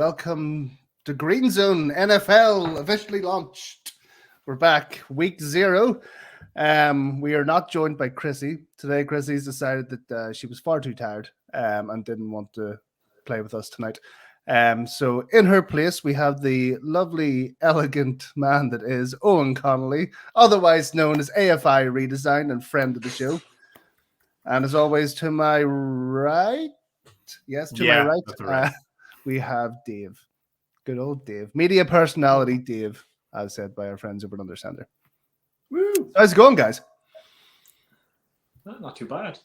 welcome to GreenZone NFL officially launched. We're back, week 0. We are not joined by Chrissy today. Chrissy's decided that she was far too tired and didn't want to play with us tonight. So in her place, we have the lovely, elegant man that is Eoghan Connolly, otherwise known as AFI Redesign and friend of the show. And as always, to my right, my right, we have Dave. Good old Dave. Media personality Dave, as said by our friends over at Under Center. Woo! How's it going, guys? Not too bad.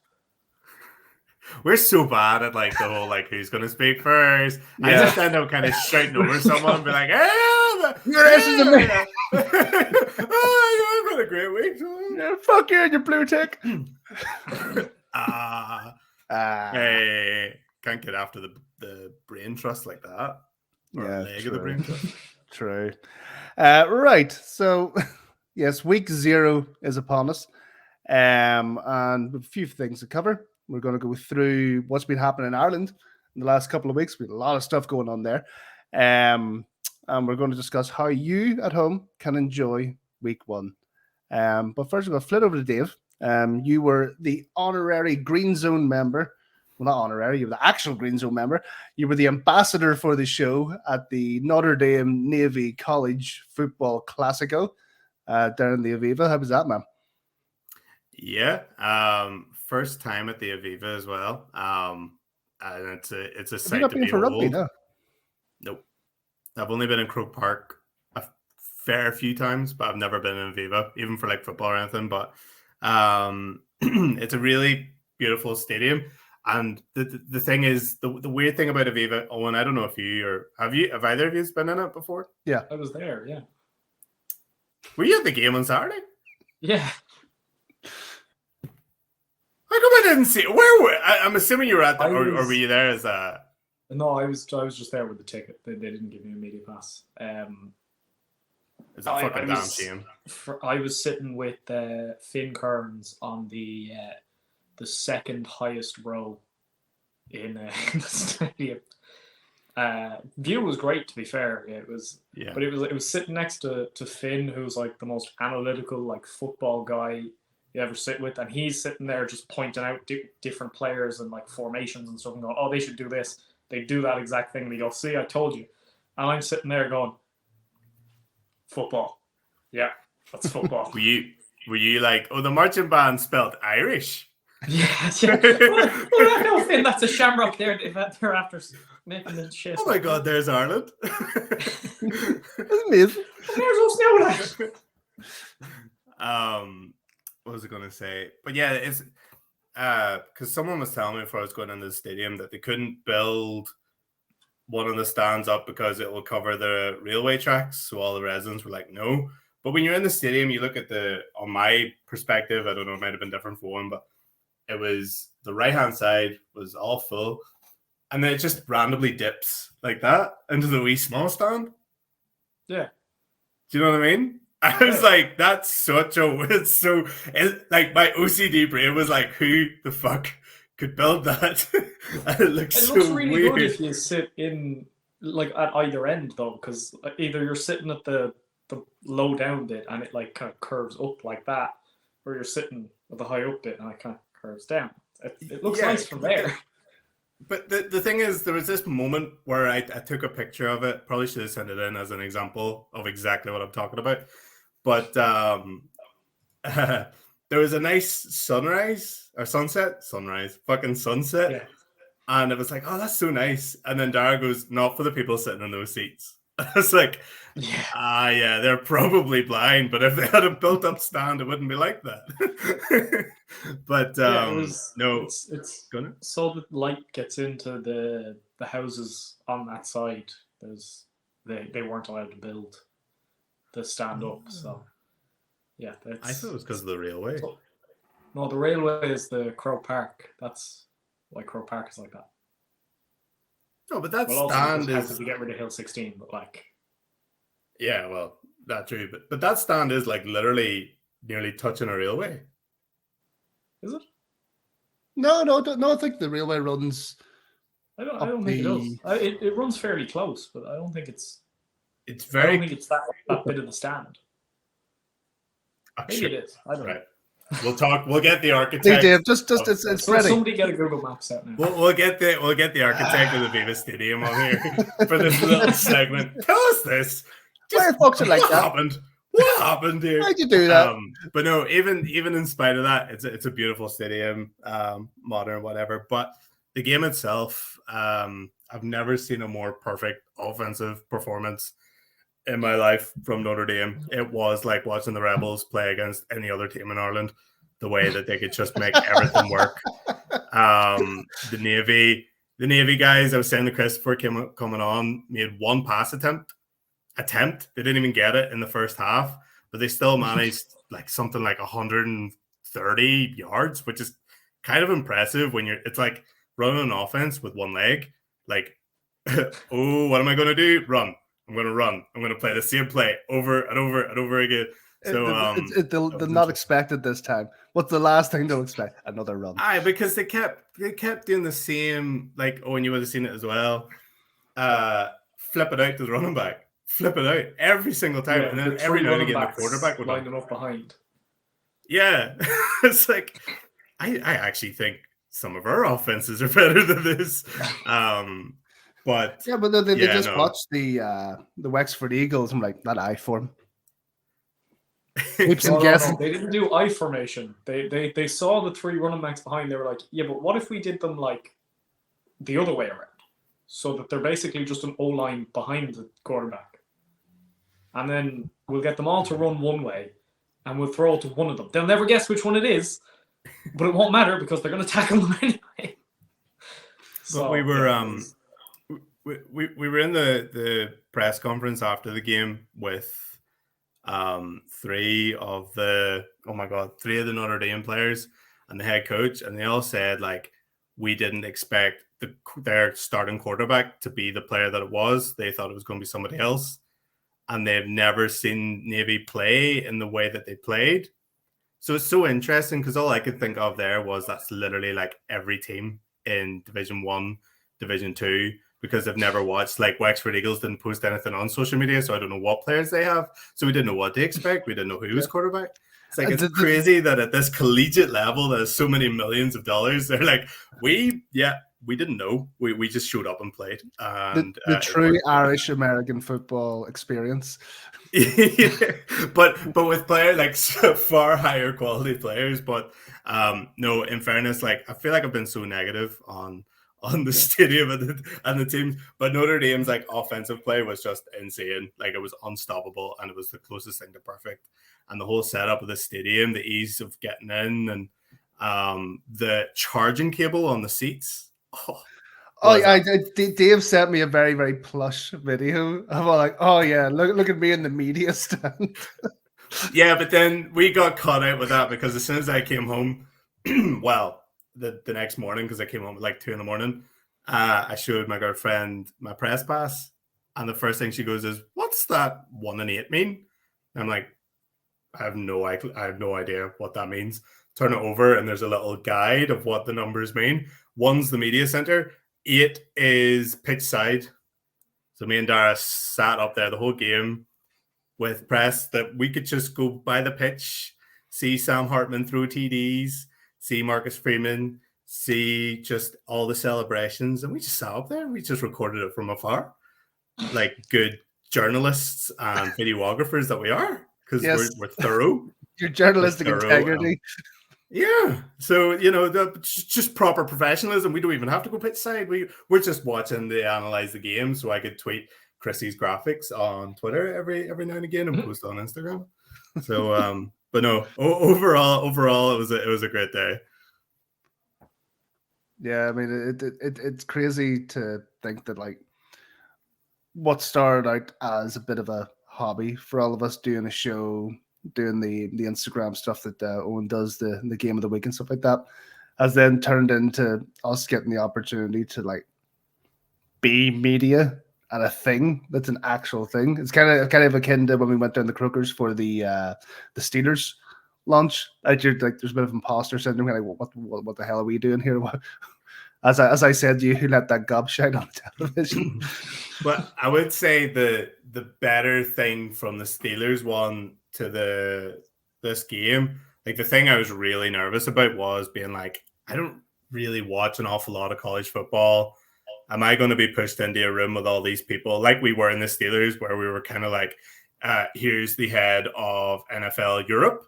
We're so bad at the whole who's going to speak first. Yeah. I just end up kind of shouting over someone and be like, "Hey, your ass is amazing. Oh, you've had a great week. Yeah, fuck you and your blue tick." Hey, can't get after the brain trust like that. Or leg of the brain trust. True. Right. So, yes, week 0 is upon us. And a few things to cover. We're going to go through what's been happening in Ireland in the last couple of weeks. We have a lot of stuff going on there. And we're going to discuss how you at home can enjoy week 1. But first, we're going to flip over to Dave. You were the honorary GreenZone member. Well, not honorary, you were the actual GreenZone member. You were the ambassador for the show at the Notre Dame Navy College Football Classico down in the Aviva. How was that, man? Yeah, first time at the Aviva as well. And it's a sight to behold. For rugby, no? Nope. I've only been in Croke Park a fair few times, but I've never been in Aviva, even for football or anything. But it's a really beautiful stadium. And the thing is, the weird thing about Aviva, Owen, I don't know if have either of you been in it before? Yeah. I was there, yeah. Were you at the game on Saturday? Yeah. How come I didn't see it? Where were I'm assuming you were at or were you there as a... No, I was just there with the ticket. They didn't give me a media pass. It's a fucking damn shame. I was sitting with Finn Kearns on the second highest row in the stadium. View was great, to be fair. It was, yeah. But it was sitting next to Finn, who's the most analytical football guy you ever sit with, and he's sitting there just pointing out different players and formations and stuff, and going, "Oh, they should do this. They do that exact thing." And he goes, "See, I told you." And I'm sitting there going, "Football, yeah, that's football." Were you like, "Oh, the marching band spelled Irish"? Yeah. Well, no, Finn, that's a shamrock there. They're after making the shit. Oh my God, there's Ireland. That's amazing. There's us now. What was I going to say? But yeah, it's because someone was telling me before I was going into the stadium that they couldn't build one of the stands up because it will cover the railway tracks. So all the residents were like, no. But when you're in the stadium, you look at on my perspective, I don't know, it might have been different for one, but it was the right-hand side was all full. And then it just randomly dips like that into the wee small stand. Yeah. Do you know what I mean? I was like, that's such a weird. So, my OCD brain was like, who the fuck could build that? And it looks really weird. Good if you sit in at either end though, because either you're sitting at the low down bit and it kind of curves up like that, or you're sitting at the high up bit and it kind of curves down. It looks nice from there. But the thing is, there was this moment where I took a picture of it. Probably should have sent it in as an example of exactly what I'm talking about. But there was a nice sunset, yeah. And it was like, oh, that's so nice. And then Dara goes, not for the people sitting in those seats. I was like, yeah, they're probably blind, but if they had a built-up stand, it wouldn't be like that. But it's so that light gets into the houses on that side. They weren't allowed to build the stand up, so yeah. I thought it was because of the railway. No, the railway is the Croke Park. That's why Croke Park is like that. No, but that stand is to get rid of Hill 16, but yeah, well, that's true. But that stand is literally nearly touching a railway. Is it? No. I think the railway runs I don't think it does. It runs fairly close, but I don't think it's. It's very. I don't think it's that bit of the stand. Maybe it is. I don't know. We'll talk. We'll get the architect. Hey Dave, it's ready. Somebody get a Google Maps out now. We'll get the architect of the Viva Stadium on here for this little segment. Tell us this. Why folks are like that? Happened? What happened here? How'd you do that? But no, even in spite of that, it's a beautiful stadium, modern, whatever. But the game itself, I've never seen a more perfect offensive performance in my life from Notre Dame. It was like watching the Rebels play against any other team in Ireland, the way that they could just make everything work. The Navy guys, I was saying to Chris before coming on, made one pass attempt. They didn't even get it in the first half, but they still managed like something like 130 yards, which is kind of impressive when it's like running an offense with one leg. Like, oh, what am I going to do? Run. I'm going to run. I'm going to play the same play over and over and over again. So they'll not expect it this time. What's the last thing they'll expect? Another run. Because they kept doing the same, like, and you would have seen it as well. Flip it out to the running back. Flip it out every single time. Yeah, and then every now and again the quarterback would line them up behind. Yeah. It's like I actually think some of our offenses are better than this. But they just watched the Wexford Eagles. I'm like, that I form. No, they didn't do I formation. They saw the three running backs behind. They were like, yeah, but what if we did them like the other way around, so that they're basically just an O line behind the quarterback, and then we'll get them all to run one way, and we'll throw it to one of them. They'll never guess which one it is, but it won't matter because they're going to tackle them anyway. So we were we were in the press conference after the game with three of the Notre Dame players and the head coach, and they all said like we didn't expect their starting quarterback to be the player that it was. They thought it was going to be somebody else, and they've never seen Navy play in the way that they played. So it's so interesting because all I could think of there was that's literally like every team in Division 1, Division 2, because they've never watched, like Wexford Eagles didn't post anything on social media, so I don't know what players they have. So we didn't know what to expect. We didn't know who was quarterback. It's like, it's crazy that at this collegiate level, there's so many millions of dollars. They're like, we didn't know. We just showed up and played. And the true Irish American football experience. but with players like far higher quality players. But no, in fairness, like I feel like I've been so negative on the stadium and the teams, but Notre Dame's like offensive play was just insane. Like it was unstoppable, and it was the closest thing to perfect. And the whole setup of the stadium, the ease of getting in, and the charging cable on the seats. Dave sent me a very, very plush video of all like, oh yeah, look at me in the media stand. Yeah, but then we got caught out with that because as soon as I came home, well, the next morning, because I came home at like 2 a.m, I showed my girlfriend my press pass, and the first thing she goes is, "What's that 1 and 8 mean?" And I'm like, I have no idea what that means. Turn it over, and there's a little guide of what the numbers mean. 1's the media center, 8 is pitch side. So me and Dara sat up there the whole game with press that we could just go by the pitch, see Sam Hartman throw TDs, see Marcus Freeman, see just all the celebrations, and we just sat up there and we just recorded it from afar, like good journalists and videographers that we are, because we're thorough. Your journalistic integrity. Yeah, so just proper professionalism. We don't even have to go pitch side. We're just watching they analyze the game, so I could tweet Chrissy's graphics on Twitter every now and again and post on Instagram. So but no, overall it was a great day. Yeah, I mean it's crazy to think that like what started out as a bit of a hobby for all of us doing a show, doing the Instagram stuff that Eoghan does, the game of the week and stuff like that, has then turned into us getting the opportunity to like be media and a thing that's an actual thing. It's kind of akin to when we went down the Crookers for the Steelers launch. Like there's a bit of imposter syndrome. Like what the hell are we doing here? As I said to you, who let that gob shine on television? But I would say the better thing from the Steelers one to this game, like the thing I was really nervous about was being like, I don't really watch an awful lot of college football. Am I going to be pushed into a room with all these people like we were in the Steelers, where we were kind of like, here's the head of NFL Europe,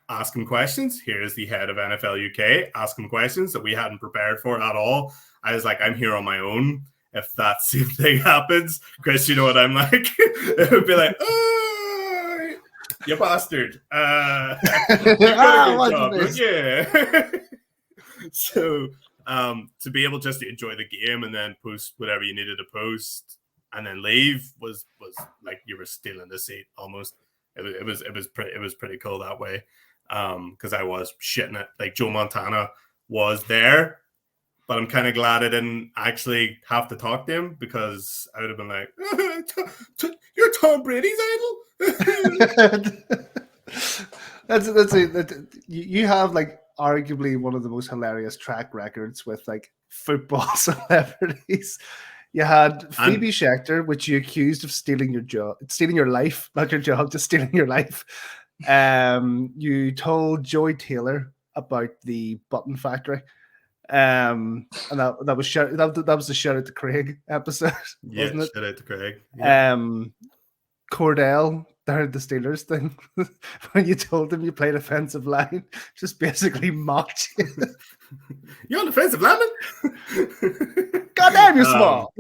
ask him questions. Here's the head of NFL UK, ask him questions that we hadn't prepared for at all. I was like, I'm here on my own. If that same thing happens, Chris, you know what I'm like? It would be like, oh, you bastard. You got a good job. Yeah. So to be able just to enjoy the game and then post whatever you needed to post and then leave was like you were stealing the seat almost. It was pretty cool that way. Because I was shitting it. Like Joe Montana was there, but I'm kind of glad I didn't actually have to talk to him, because I would have been like, "You're Tom Brady's idol." You have like arguably one of the most hilarious track records with like football celebrities. You had Phoebe Schechter, which you accused of stealing your life, not your job, just stealing your life. You told Joey Taylor about the Button Factory, and that was the shout out to Craig episode, wasn't it? Shout out to Craig. Yeah. Cordell heard the Steelers thing when you told him you played offensive line, just basically mocked you. You're an offensive lineman. Goddamn, you're small.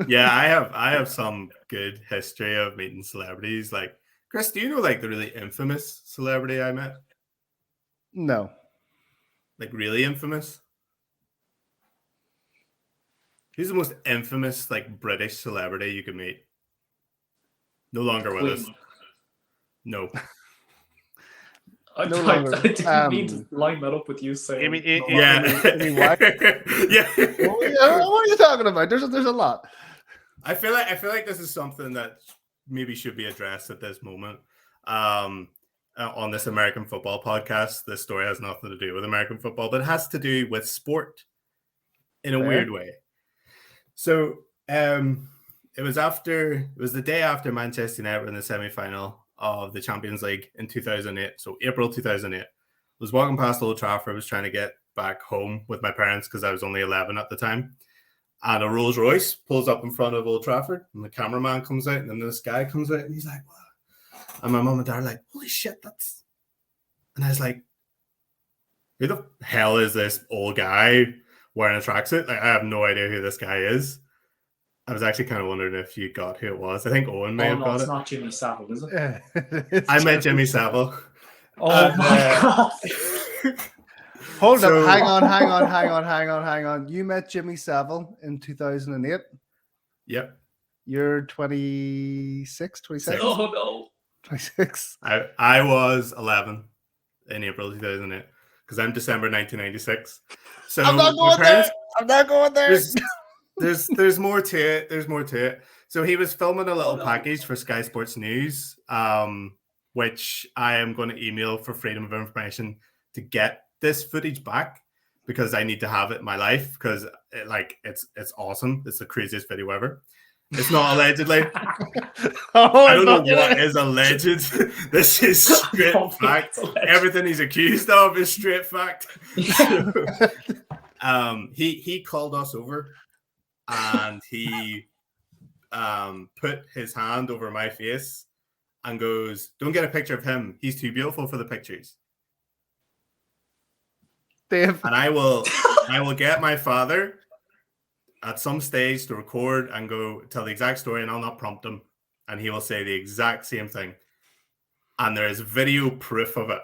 Yeah, I have some good history of meeting celebrities. Like, Chris, do you know like the really infamous celebrity I met? No. Like really infamous? Who's the most infamous like British celebrity you could meet? No longer with us. No. I didn't mean to line that up with you saying. Yeah. Yeah. What are you talking about? There's a lot. I feel like this is something that maybe should be addressed at this moment. On this American football podcast. This story has nothing to do with American football, but it has to do with sport in a weird way. So it was the day after Manchester United were in the semi-final of the Champions League in 2008. So April 2008. I was walking past Old Trafford. I was trying to get back home with my parents because I was only 11 at the time. And a Rolls Royce pulls up in front of Old Trafford, and the cameraman comes out, and then this guy comes out, and he's like, "What?" And my mum and dad are like, "Holy shit, that's..." And I was like, "Who the hell is this old guy wearing a tracksuit?" Like, I have no idea who this guy is. I was actually kind of wondering if you got who it was. I think Eoghan may have got it. It's not Jimmy Savile, is it? I met Jimmy Savile. Oh my God. Hold up, hang on. You met Jimmy Savile in 2008? Yep. You're 26, 27? Oh no. 26. I was 11 in April 2008 because I'm December 1996. So I'm not going there. There's more to it. There's more to it. So he was filming a little package for Sky Sports News, which I am going to email for freedom of information to get this footage back, because I need to have it in my life, because it's awesome. It's the craziest video ever. It's not allegedly. I don't know what is alleged. This is straight fact. Everything he's accused of is straight fact. He called us over, and he put his hand over my face and goes, "Don't get a picture of him. He's too beautiful for the pictures." Dave. And I will get my father at some stage to record and go tell the exact story, and I'll not prompt him, and he will say the exact same thing. And there is video proof of it.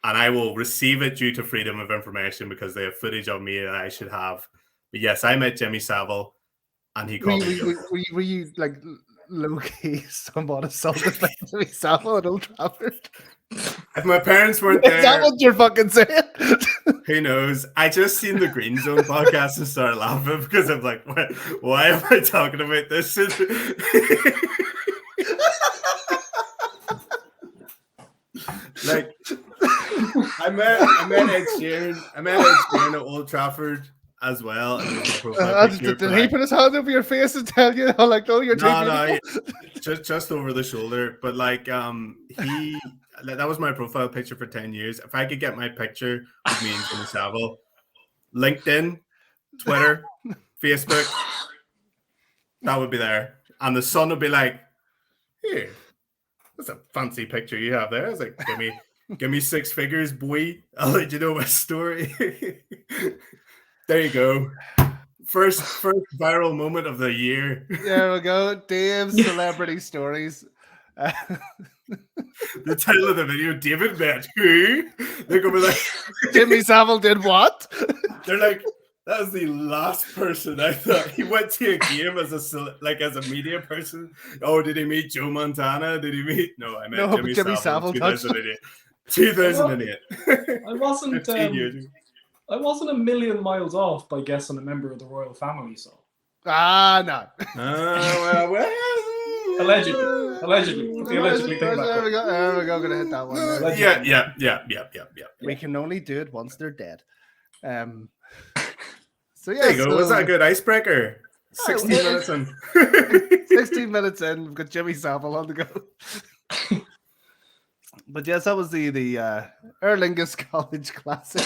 And I will receive it due to freedom of information because they have footage of me that I should have. But yes, I met Jimmy Savile, and he called me. Were you like low-key somewhat assaulted by Jimmy Savile at Old Trafford? If my parents weren't there... Is that what you're fucking saying? Who knows? I just seen the GreenZone podcast and started laughing because I'm like, why am I talking about this? Like, I met Ed Sheeran at Old Trafford as well. And it was my profile picture. Did he put his hand over your face and tell you, oh, like, oh, you're too beautiful? just over the shoulder. But like, that was my profile picture for 10 years. If I could get my picture with me and Jimmy Savile, LinkedIn, Twitter, Facebook, that would be there. And the son would be like, here, that's a fancy picture you have there. I was like, give me 6 figures, boy. I'll let you know my story. There you go. First viral moment of the year. There we go. Dave's celebrity stories. The title of the video, David met who? They're going to be like, Jimmy Savile did what? They're like, that was the last person I thought. He went to a game as a media person. Oh, did he meet Joe Montana? Did he meet? No, I met Jimmy Savile 2008. 2008. I wasn't 15 years ago. I wasn't a million miles off by guessing a member of the royal family, so. No. Well. Allegedly. Put the allegedly thing back. There we go. Gonna hit that one. Yeah. We can only do it once they're dead. So yeah. There you go. Was that a good icebreaker? 16 minutes in. 16 minutes in. We've got Jimmy Savile on the go. But yes, that was the Aer Lingus College Classic.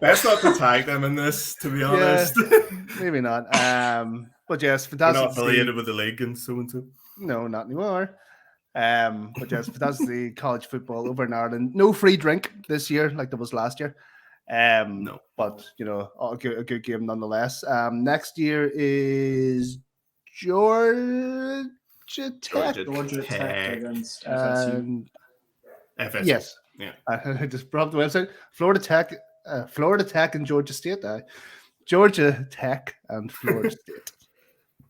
Best not to tag them in this, to be honest. Maybe not. But yes, fantastic. We're not affiliated with the league and so. No, not anymore. But yes, fantastic to see college football over in Ireland. No free drink this year like there was last year. No. But a good game nonetheless. Next year is Georgia Tech against FSU. FSU. Yes. Yeah. I just brought up the website. Florida Tech and Georgia State. Georgia Tech and Florida State.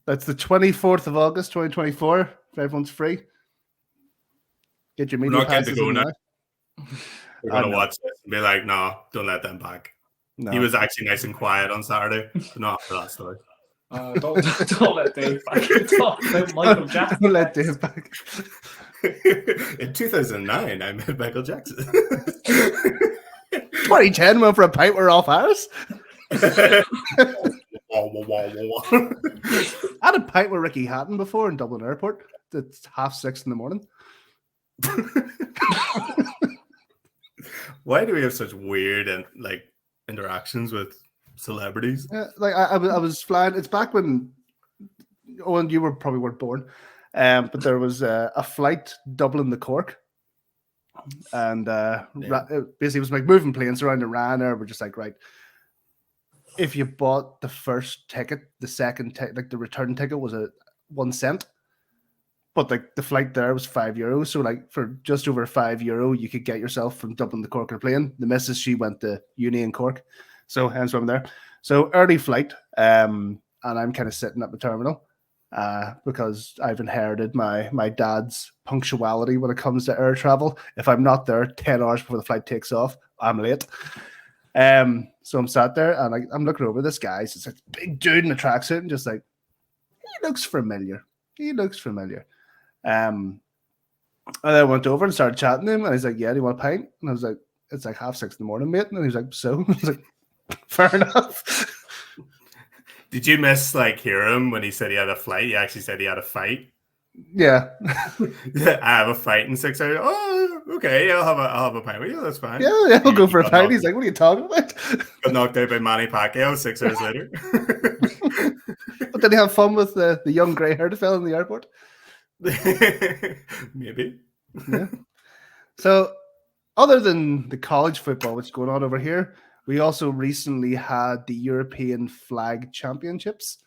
That's the 24th of August, 2024. If everyone's free, get your media passes. We're going to watch this and be like, no, don't let them back. No. He was actually nice and quiet on Saturday. Not for that story. Don't let Dave back. Don't Michael Jackson. Don't let Dave back. In 2009, I met Michael Jackson. 2010 went for a pint. We're off ours. I had a pint with Ricky Hatton before in Dublin Airport. It's 6:30 in the morning. Why do we have such weird and interactions with celebrities? Yeah, I was flying. It's back when Owen, you probably weren't born, but there was a flight Dublin to Cork, and basically it was like moving planes around Iran. We're just like, right, if you bought the first ticket, the second the return ticket was a 1 cent. But the flight there was €5. So for just over €5, you could get yourself from Dublin to Cork on a plane. The missus, she went to uni in Cork. So hence why I'm there. So early flight. And I'm kind of sitting at the terminal because I've inherited my dad's punctuality when it comes to air travel. If I'm not there 10 hours before the flight takes off, I'm late. So I'm sat there and I'm looking over this guy. It's a big dude in a tracksuit and just he looks familiar. And I went over and started chatting to him, and he's like, "Yeah, do you want a pint?" And I was like, "It's 6:30 in the morning, mate." And he was like, "So?" I was like, "Fair enough." Did you miss hear him when he said he had a flight? He actually said he had a fight. Yeah. I have a fight in 6 hours. Oh, okay. Yeah, I'll have a pint with you. That's fine. Yeah, I'll go for a pint. He's like, "What are you talking about?" Got knocked out by Manny Pacquiao 6 hours later. But did he have fun with the young grey-haired fella in the airport? Maybe. Yeah. So, other than the college football which is going on over here, we also recently had the European Flag Championships,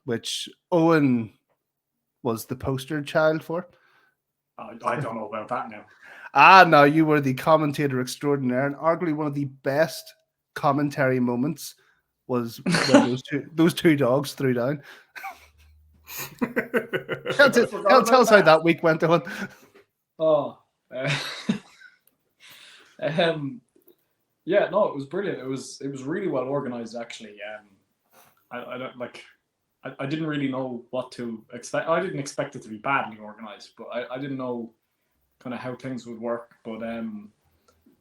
which Owen was the poster child for. I don't know about that now. No, you were the commentator extraordinaire, and arguably one of the best commentary moments was when those two dogs threw down. Tell us how that week went on. Yeah, no, it was brilliant. It was really well organized, actually. I don't I didn't really know what to expect. I didn't expect it to be badly organized, but I didn't know kind of how things would work. But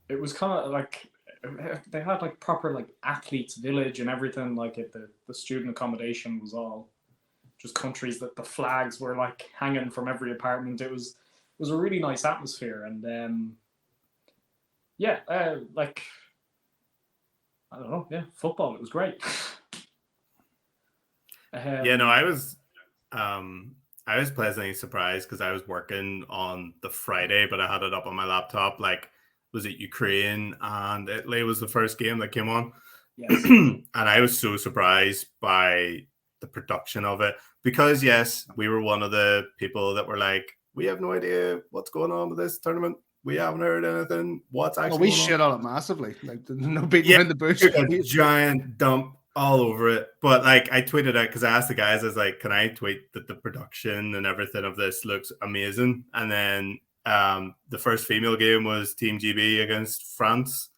it was kind of they had like proper like athletes village and everything. Like the student accommodation was all just countries that the flags were like hanging from every apartment. It was a really nice atmosphere, and like I don't know, football. It was great. I was pleasantly surprised because I was working on the Friday, but I had it up on my laptop. Like, was it Ukraine and Italy was the first game that came on? Yes. And I was so surprised by the production of it because, yes, we were one of the people that were like, we have no idea what's going on with this tournament. We haven't heard anything. What's actually we going shit on? on it massively. Like, there's no beating around the bush. A giant dump all over it. But like, I tweeted out because I asked the guys, I was like, can I tweet that the production and everything of this looks amazing? And then the first female game was Team GB against France.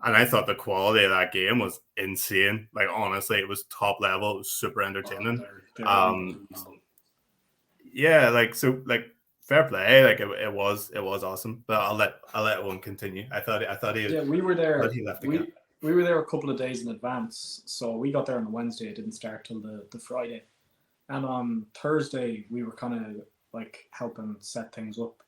And I thought the quality of that game was insane. Like, honestly, it was top level. It was super entertaining. Yeah, like, so, like, fair play. Like, it was awesome. But I'll let one continue. I thought he. Yeah, we were there. He left we were there a couple of days in advance, so we got there on the Wednesday. It didn't start till the Friday, and on Thursday we were kind of like helping set things up.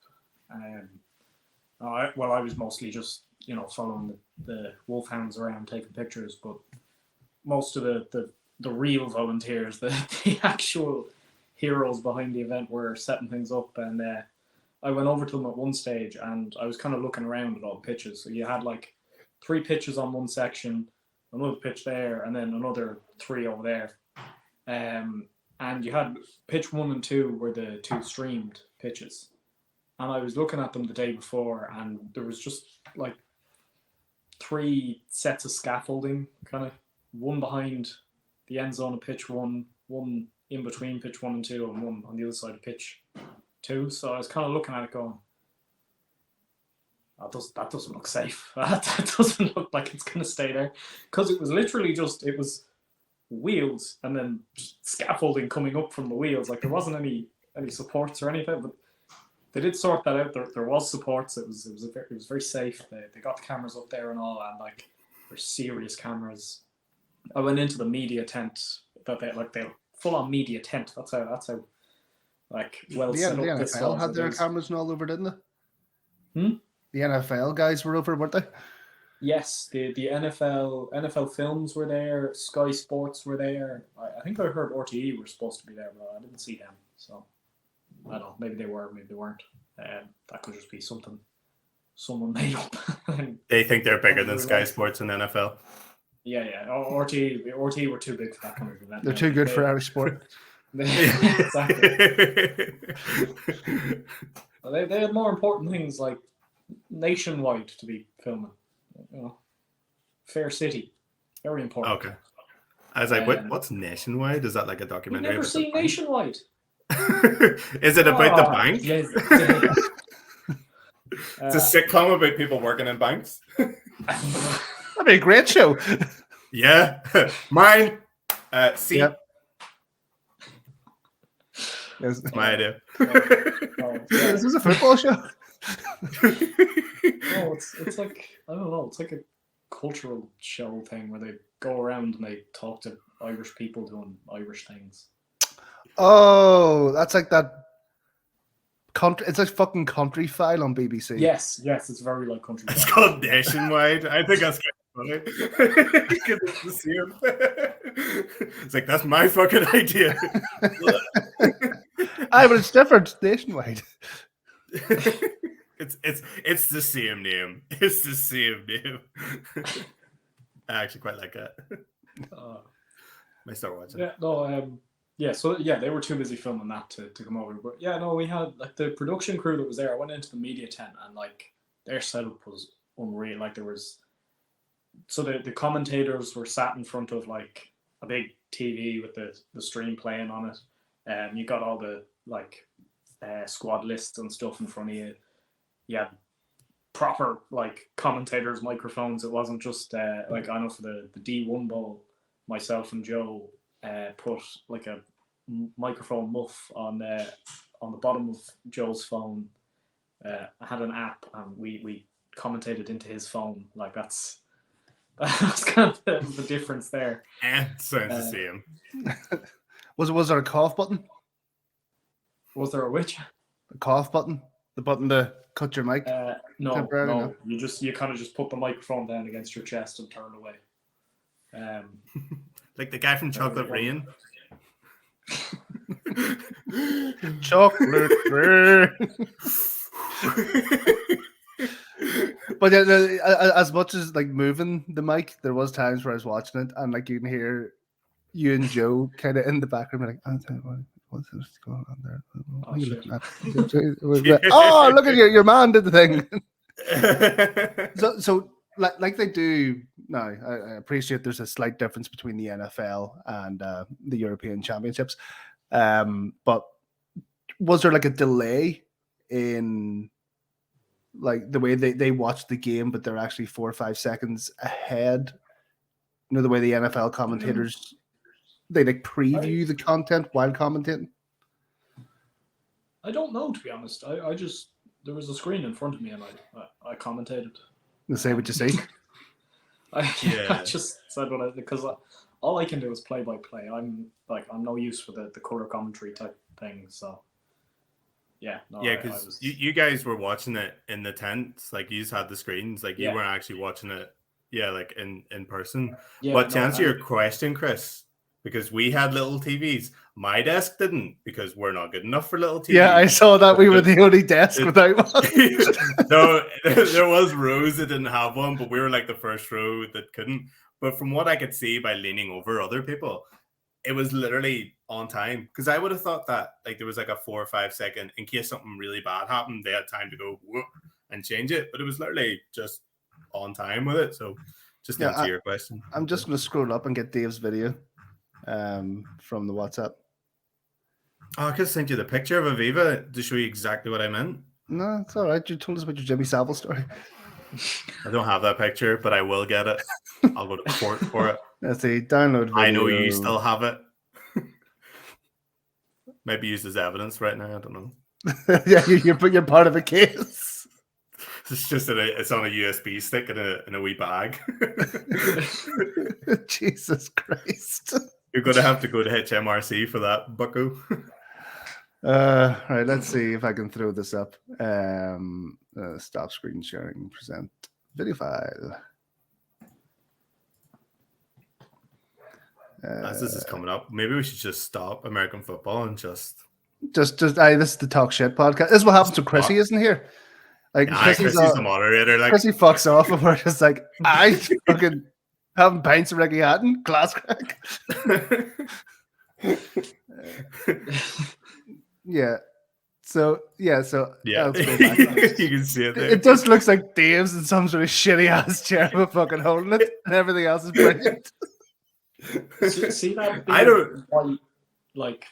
I was mostly just following the wolfhounds around taking pictures, but most of the real volunteers, the actual heroes behind the event, were setting things up. And I went over to them at one stage, and I was kind of looking around at all the pitches. So you had like 3 pitches on one section, another pitch there, and then another 3 over there. And you had pitch 1 and 2 were the 2 streamed pitches. And I was looking at them the day before, and there was just like 3 sets of scaffolding, kind of one behind the end zone of pitch 1, one in between pitch 1 and 2, and one on the other side of pitch 2. So I was kind of looking at it going, that doesn't look safe. That doesn't look like it's going to stay there. Because it was literally it was wheels and then scaffolding coming up from the wheels. Like, there wasn't any supports or anything, but they did sort that out. There was supports. It was very safe. They got the cameras up there and all, and like, they're serious cameras. I went into the media tent. They full on media tent. That's how like well set up. The NFL had their cameras and all over, didn't they? The NFL guys were over, weren't they? Yes, the NFL Films were there. Sky Sports were there. I think I heard RTE were supposed to be there, but I didn't see them. So I don't know. Maybe they were, maybe they weren't. That could just be something someone made up. They think they're bigger than Sky Sports and NFL. Yeah. RTE were too big for that kind of event. They're too good for Irish sport. Exactly. They had more important things like Nationwide to be filming. Fair City, very important. Okay. I was like, what's Nationwide? Is that like a documentary? You've never seen Nationwide? Is it about the bank? Yes. It's a sitcom about people working in banks. That'd be a great show. Yeah. Mine. See. Yep. That's my idea. Is this a football show? No, it's like, I don't know, it's like a cultural show thing where they go around and they talk to Irish people doing Irish things. Oh, that's like that country. It's like fucking Country File on BBC. Yes, it's very like Country File. It's called Nationwide. I think that's kind of funny. Because it's the same. It's like, that's my fucking idea. But it's different. Nationwide. It's the same name. It's the same name. I actually quite like that. Might start watching. Yeah, no, so they were too busy filming that to come over. But yeah, no, we had like the production crew that was there. I went into the media tent and like their setup was unreal. Like, there was, so the commentators were sat in front of like a big TV with the stream playing on it, and you got all the like squad lists and stuff in front of you. You had proper like commentators' microphones. It wasn't just like, I know for the D1 Bowl, myself and Joe put like a microphone muff on the bottom of Joe's phone. I had an app, and we commentated into his phone. Like, that's That's kind of the difference there. Sounds the same. Was there a cough button? Was there a which? A cough button? The button to cut your mic? No. You kind of just put the microphone down against your chest and turn away. Like the guy from Chocolate Rain. Chocolate Rain. But as much as like moving the mic, there was times where I was watching it and like you can hear you and Joe kind of in the background like, I'll tell you what's going on there? What are you looking at? Oh, look at your man did the thing. so like they do now. I appreciate there's a slight difference between the NFL and the European Championships. But was there like a delay in like the way they watch the game, but they're actually 4 or 5 seconds ahead? You know, the way the NFL commentators they like preview the content while commentating. I don't know, to be honest. I just there was a screen in front of me and I commentated. You say what you see. I just said what because all I can do is play by play. I'm no use for the color commentary type thing. So because you guys were watching it in the tents, like you just had the screens, like you weren't actually watching it. Yeah, like in person. Yeah, but to answer your question, Chris, because we had little TVs, my desk didn't because we're not good enough for little TVs. Yeah, I saw that we were the only desk without one. No, there was rows that didn't have one, but we were like the first row that couldn't. But from what I could see by leaning over other people, it was literally on time. Because I would have thought that like there was like a 4 or 5 second in case something really bad happened, they had time to go whoop and change it. But it was literally just on time with it. So just to answer your question. I'm just going to scroll up and get Dave's video from the WhatsApp. Oh, I could send you the picture of Aviva to show you exactly what I meant. No, it's all right. You told us about your Jimmy Savile story. I don't have that picture, but I will get it. I'll go to court for it. That's a download video. I know you still have it. Maybe used as evidence right now. I don't know. Yeah, you're part of a case. It's just it's on a USB stick in a wee bag. Jesus Christ! You're gonna have to go to HMRC for that, bucko. All right, let's see if I can throw this up. Stop screen sharing. Present video file. As this is coming up, maybe we should just stop American football and just. This is the talk shit podcast. This is what happens when Chrissy isn't here. Like Chrissy's the moderator. Like Chrissy fucks off, and we're just like, I fucking having pints of Ricky Hatton, glass crack. So you can see it there. It just looks like Dave's in some sort of shitty ass chair with fucking holding it, and everything else is brilliant. See that? I don't like.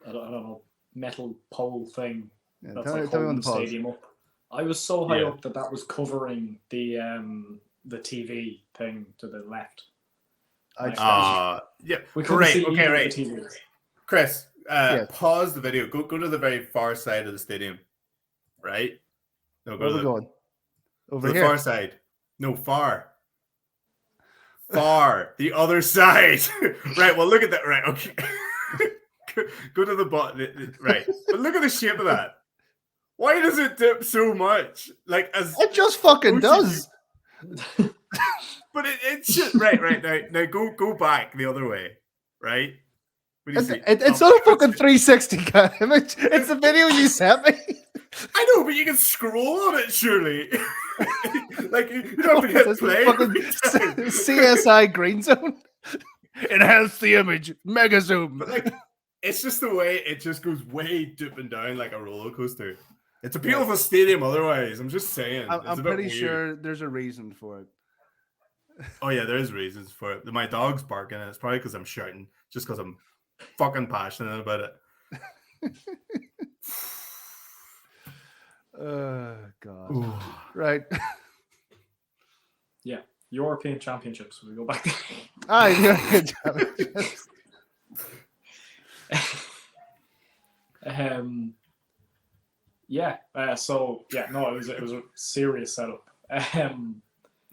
I don't know, metal pole thing that's like holding the stadium up. I was so high up that was covering the TV thing to the left. Great. Okay, right. Chris, pause the video. Go to the very far side of the stadium. Right? No, go Where going? Over to here. The far side. No, far. Far. The other side. Right. Well, look at that. Right. Okay. Go to the bottom. Right. But look at the shape of that. Why does it dip so much? Like it just fucking does. But it should right now go back the other way, right? It's not a fucking 360 image. It's the video you sent me. I know, but you can scroll on it surely. Like you don't have to hit play. CSI GreenZone. Enhance the image. Mega zoom. But like it's just the way it just goes way dipping down like a roller coaster. It's a beautiful stadium otherwise. I'm just saying. I'm pretty sure there's a reason for it. Oh yeah, there's reasons for it. My dog's barking and it's probably because I'm shouting. Just because I'm fucking passionate about it. Oh God. Ooh. Right. Yeah. European Championships. We go back there. European Championships. It was a serious setup.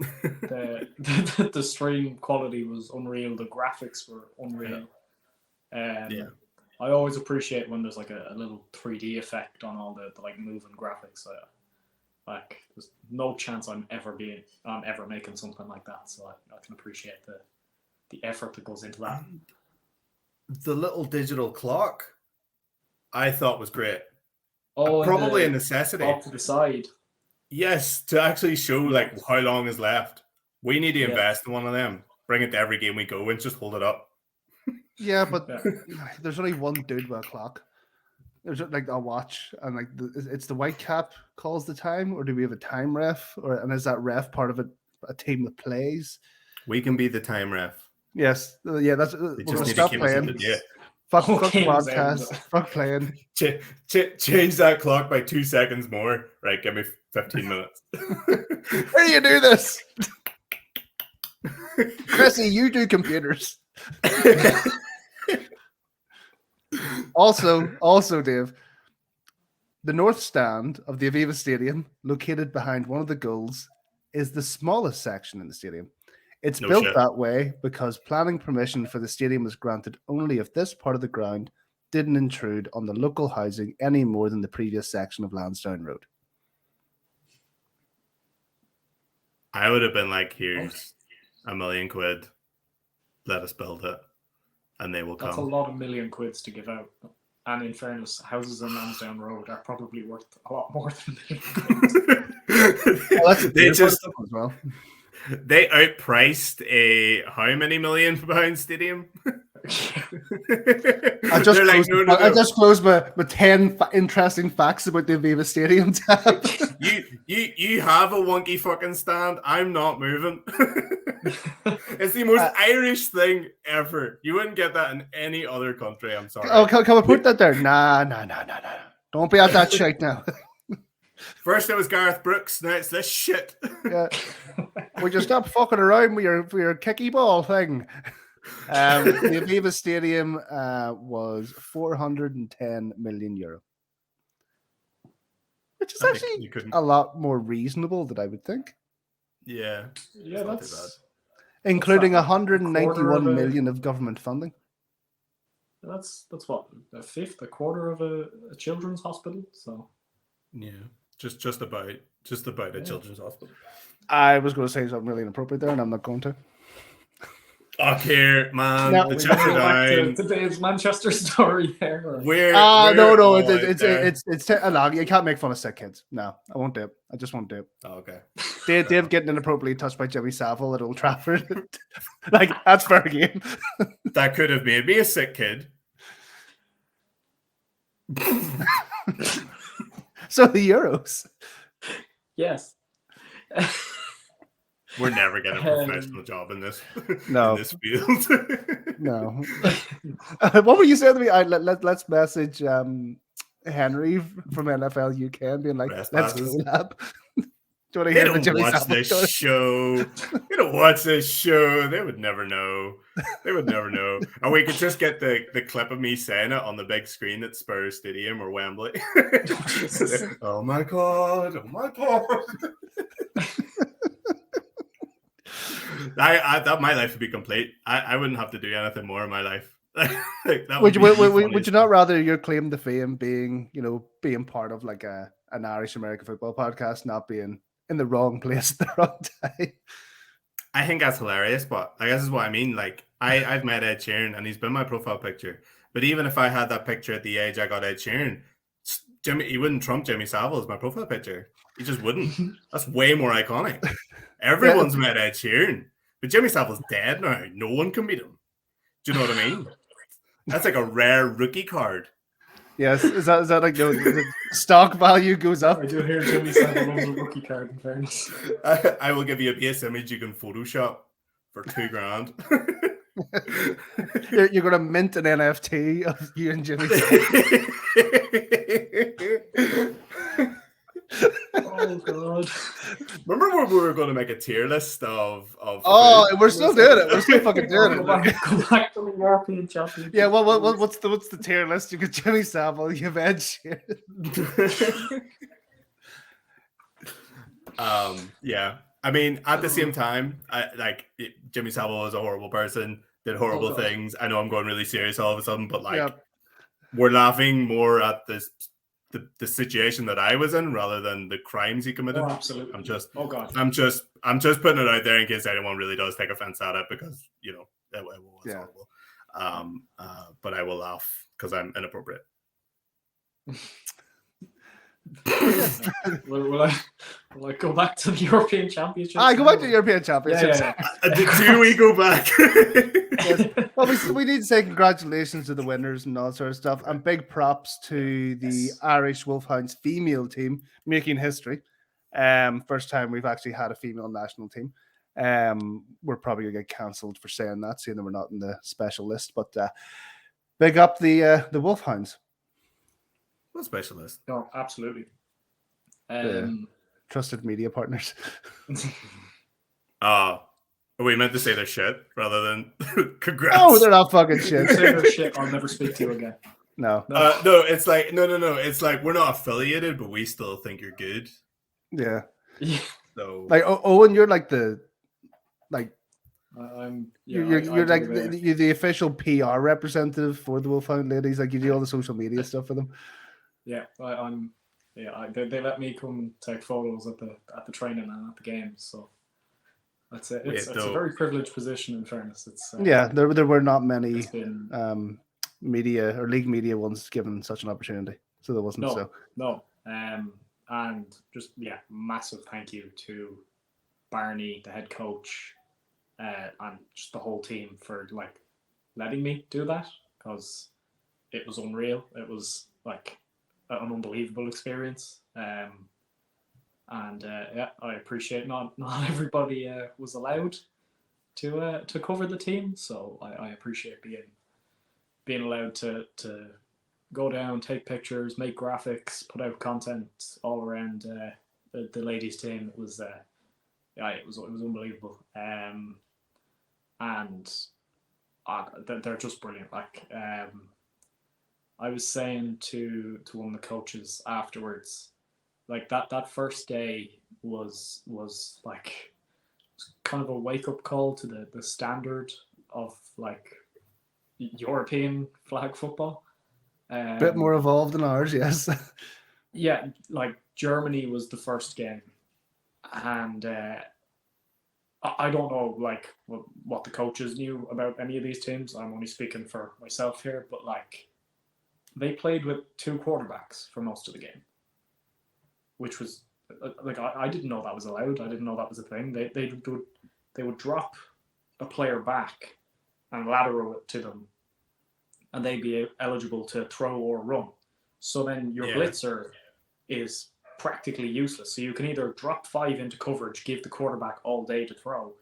The stream quality was unreal. The graphics were unreal. Yeah. I always appreciate when there's like a little 3D effect on all the like moving graphics. Like there's no chance I'm ever making something like that. So I can appreciate the effort that goes into that. The little digital clock, I thought was great. Oh, probably a necessity. Off to the side. Yes, to actually show like how long is left. We need to invest in one of them. Bring it to every game we go and just hold it up. Yeah, but there's only one dude with a clock. There's like a watch, and like it's the white cap calls the time, or do we have a time ref, and is that ref part of a team that plays? We can be the time ref. Yes, yeah. That's we just need to keep us up to date. Fuck podcast. Fuck playing. Change that clock by 2 seconds more. Right, give me 15 minutes. How do you do this? Chrissy, you do computers. Also, Dave, the north stand of the Aviva Stadium, located behind one of the goals, is the smallest section in the stadium. It's built that way because planning permission for the stadium was granted only if this part of the ground didn't intrude on the local housing any more than the previous section of Lansdowne Road. I would have been like, here's £1 million. Let us build it. And they will come. That's a lot of £1 million to give out. And in fairness, houses on Lansdowne Road are probably worth a lot more than £1 million. Well, they just as well. They outpriced a how many million pound stadium? I just closed my 10 interesting facts about the Aviva Stadium tab. You have a wonky fucking stand. I'm not moving. It's the most Irish thing ever. You wouldn't get that in any other country. I'm sorry. Oh, can we put that there? Nah. Don't be at that shit now. First it was Gareth Brooks, now it's this shit. Yeah. Would you stop fucking around with your kicky ball thing? The Aviva Stadium was €410 million, which is actually a lot more reasonable than I would think. Yeah, that's not too bad. Including 191 million of government funding. That's what, a quarter of a children's hospital. So yeah, just about a children's hospital. I was going to say something really inappropriate there, and I'm not going to. Fuck here, man. No, the chips are down. Today's Manchester story there. No. It's you can't make fun of sick kids. No, I won't do it. I just won't do it. Oh, okay. Dave getting inappropriately touched by Jimmy Savile at Old Trafford. Like, that's fair game. That could have made me a sick kid. So the Euros. Yes. We're never getting a professional job in this. No. In this field. No. What were you saying to me? Let's message Henry from NFL UK and being like, let's collab. Do you want to hear the Jimmy Savile story? They don't watch this show. They would never know. And we could just get the clip of me saying it on the big screen at Spurs Stadium or Wembley. Oh my God. My life would be complete. I wouldn't have to do anything more in my life. Would you not rather your claim to fame being part of like an Irish American football podcast, not being in the wrong place at the wrong time? I think that's hilarious, but I guess is what I mean. Like I've met Ed Sheeran and he's been my profile picture. But even if I had that picture at the age I got Ed Sheeran, he wouldn't trump Jimmy Savile as my profile picture. He just wouldn't. That's way more iconic. Everyone's met Ed Sheeran, but Jimmy Savile's dead now. No one can beat him. Do you know what I mean? That's like a rare rookie card. Yes, is that like the stock value goes up? I do hear Jimmy Savile owns a rookie card. In fairness, I will give you a base image you can Photoshop for $2,000. You're gonna mint an NFT of you and Jimmy Savile. Oh God! Remember when we were going to make a tier list of we're still doing it. We're still fucking doing it. Go back to the European Championship. Yeah, what's the tier list? You got Jimmy Savile, you have Ed Sheeran. Yeah. I mean, at the same time, Jimmy Savile is a horrible person, did horrible things. I know I'm going really serious all of a sudden, but we're laughing more at the situation that I was in rather than the crimes he committed. Oh, absolutely. I'm just putting it out there in case anyone really does take offense at it, because it was horrible. But I will laugh because I'm inappropriate. will I go back to the European Championships? I go back to the European Championships. Do we go back? Yes. Well, we need to say congratulations to the winners and all sort of stuff, and big props to the Irish Wolfhounds female team making history. First time we've actually had a female national team. We're probably gonna get cancelled for saying that, seeing that we're not in the special list. But big up the Wolfhounds. What special list? No, absolutely. Trusted media partners. Are we meant to say their shit rather than congrats? Oh, they're not fucking shit. Say their shit, I'll never speak to you again. No. No, it's like no. It's like we're not affiliated, but we still think you're good. Yeah. So Owen, you're like the you're you're the official PR representative for the Wolfhound ladies. Like, you do all the social media stuff for them. Yeah, I'm. Yeah, they let me come and take photos at the training and at the games. So that's it. It's a very privileged position, in fairness. It's there were not many media or league media ones given such an opportunity, so there wasn't. And just massive thank you to Barney, the head coach, and just the whole team for letting me do that, because it was unreal. It was an unbelievable experience. I appreciate not everybody was allowed to cover the team, so I appreciate being allowed to go down, take pictures, make graphics, put out content all around the ladies' team. It was unbelievable. And they're just brilliant. I was saying to one of the coaches afterwards, that first day was kind of a wake up call to the standard of European flag football. A bit more evolved than ours, yes. Yeah, Germany was the first game, and I don't know what the coaches knew about any of these teams. I'm only speaking for myself here, but they played with two quarterbacks for most of the game, which was I didn't know that was allowed. I didn't know that was a thing. They would drop a player back and lateral it to them, and they'd be eligible to throw or run. So then your blitzer is practically useless. So you can either drop 5 into coverage, give the quarterback all day to throw,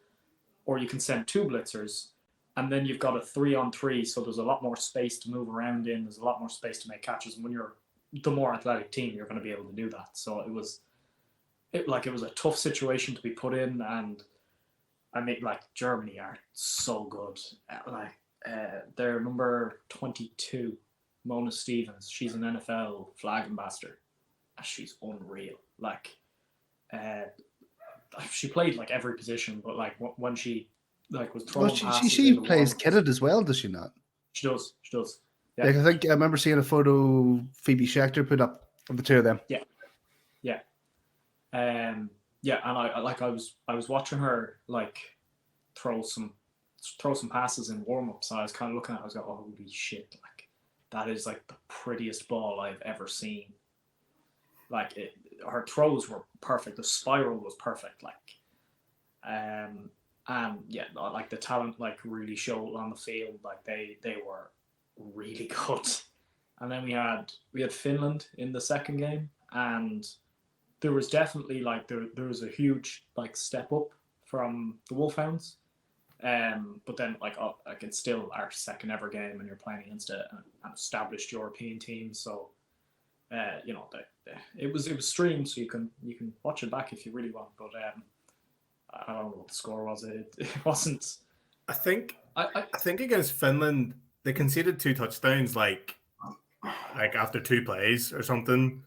or you can send 2 blitzers, and then you've got a 3-on-3, so there's a lot more space to move around in. There's a lot more space to make catches. And when you're the more athletic team, you're going to be able to do that. So it was a tough situation to be put in. And I mean, Germany are so good. Their number 22, Mona Stevens, she's an NFL flag ambassador. She's unreal. She played every position, but when she was throwing passes. She plays kitted as well, does she not? She does. Yeah. I think I remember seeing a photo Phoebe Schechter put up of the two of them. Yeah. And I was watching her throw some passes in warm up. So I was kind of looking at it, I was like, oh, holy shit! That is the prettiest ball I've ever seen. Her throws were perfect. The spiral was perfect. The talent really showed on the field. They were really good. And then we had Finland in the second game, and there was definitely there was a huge step up from the Wolfhounds. But then it's still our second ever game, and you're playing against an established European team. So it was streamed, so you can watch it back if you really want. But I don't know what the score was. It wasn't. I think against Finland they conceded 2 touchdowns after 2 plays or something,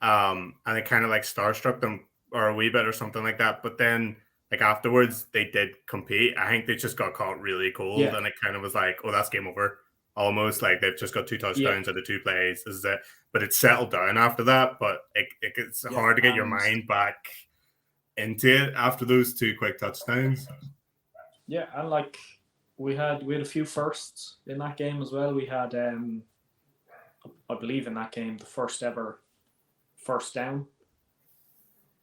and it kind of starstruck them or a wee bit or something like that. But then, like afterwards, they did compete. I think they just got caught really cold, and it kind of was like, oh, that's game over. Almost like they've just got 2 touchdowns out of 2 plays. This is it. But it settled down after that. But it's hard to get your mind back into it after those 2 quick touchdowns. Yeah, and like we had a few firsts in that game as well. We had, I believe, in that game the first ever first down.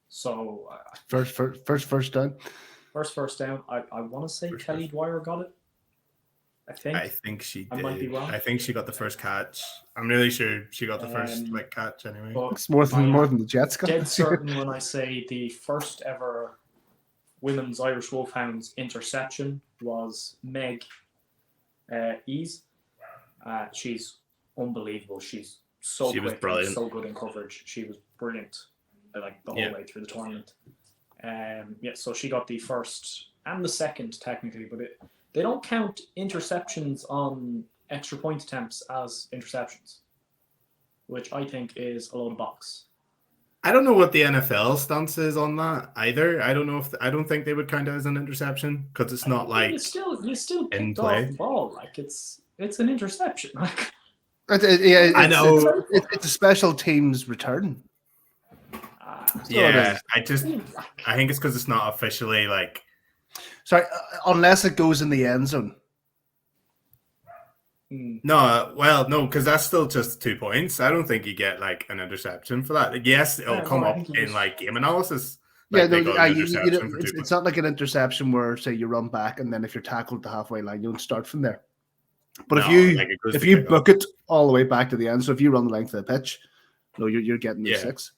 So first down. First down. I want to say Kelly Dwyer got it. I think she did. I might be wrong. I think she got the first catch. I'm really sure she got the first catch anyway. It's more than the Jets got. Dead certain when I say the first ever women's Irish Wolfhounds interception was Meg Ease. She's unbelievable. She's so quick, was brilliant. So good in coverage. She was brilliant, like the whole way through the tournament. So she got the first and the second technically, but they don't count interceptions on extra point attempts as interceptions, which I think is a load of box. I don't know what the NFL stance is on that either. I don't know I don't think they would count it as an interception because it's not like you still picked off the ball. Like it's an interception. Like I know it's a special teams return. I think it's because it's not officially like. Sorry, unless it goes in the end zone. No, because that's still just 2 points. I don't think you get like an interception for that. Yes, it'll come up in like game analysis. Like, it's not like an interception where say you run back and then if you're tackled at the halfway line, you don't start from there. But if you book it all the way back to the end, so if you run the length of the pitch, no, you're getting your 6.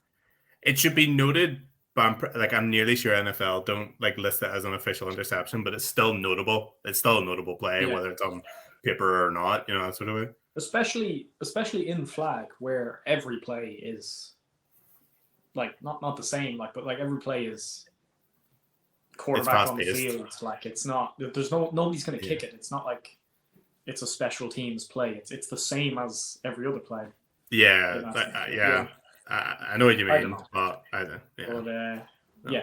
It should be noted. But I'm nearly sure NFL don't like list it as an official interception, but it's still notable. It's still a notable play, whether it's on paper or not, that sort of way. Especially in flag, where every play is like not the same, but like every play is quarterback on the field. Like it's not. There's nobody's going to kick it. It's not like it's a special teams play. It's the same as every other play. I know what you mean, but I don't.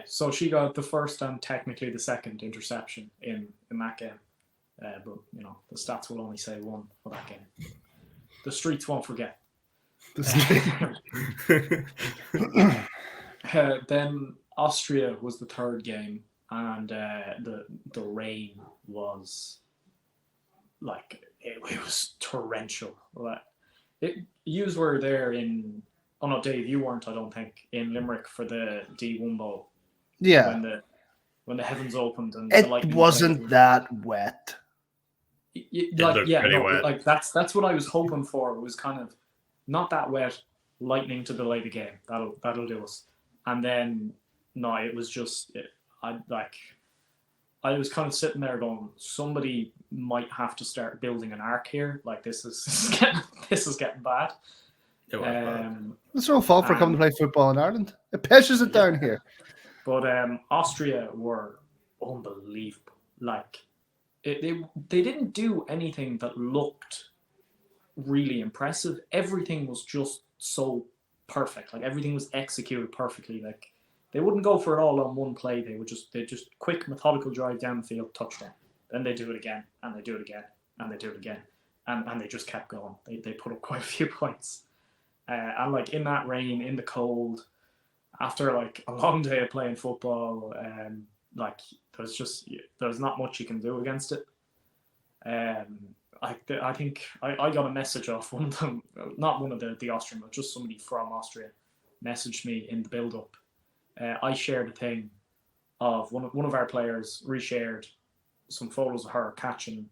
So she got the first and technically the second interception in that game. But the stats will only say 1 for that game. The streets won't forget. Then Austria was the third game, and the rain was like it was torrential. You were there in. Oh no, Dave, you weren't. I don't think in Limerick for the D1 Bowl. Yeah, when the heavens opened and it the lightning wasn't that wet. Wet. Like that's what I was hoping for. It was kind of not that wet. Lightning to delay the game. That'll do us. And then no, it was just I was kind of sitting there going, somebody might have to start building an ark here. Like this is getting bad. It's no fault for coming to play football in Ireland. It pushes it down here. But Austria were unbelievable. Like they didn't do anything that looked really impressive. Everything was just so perfect. Like everything was executed perfectly. Like they wouldn't go for it all on one play. They just quick methodical drive down the field, touchdown. Then they do it again, and they do it again, and they do it again, and they just kept going. They put up quite a few points. And like in that rain, in the cold, after like a long day of playing football, like there's not much you can do against it. I think I got a message off one of them, not one of the Austrian, but just somebody from Austria, messaged me in the build-up. I shared a thing of one of our players reshared some photos of her catching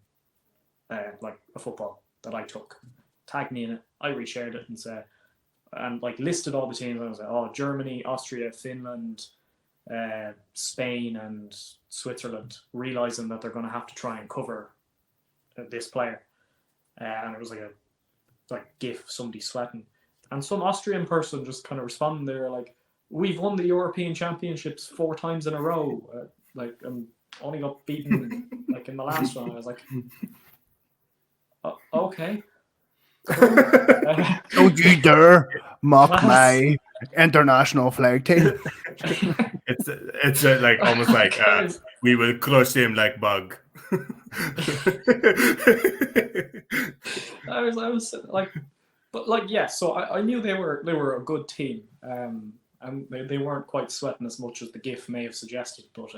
like a football that I took, tagged me in it. I reshared it and said. And like listed all the teams. I was like, Germany, Austria, Finland, Spain, and Switzerland, realizing that they're going to have to try and cover this player. And it was like a gif, somebody sweating, and some Austrian person just kind of responded. They were like, "We've won the European Championships 4 times in a row. Only got beaten like in the last one." I was like, "Okay." Don't you dare mock my international flag team. It's like almost like we will crush him like bug. I was like, but like, yeah. So I knew they were a good team, and they weren't quite sweating as much as the GIF may have suggested. But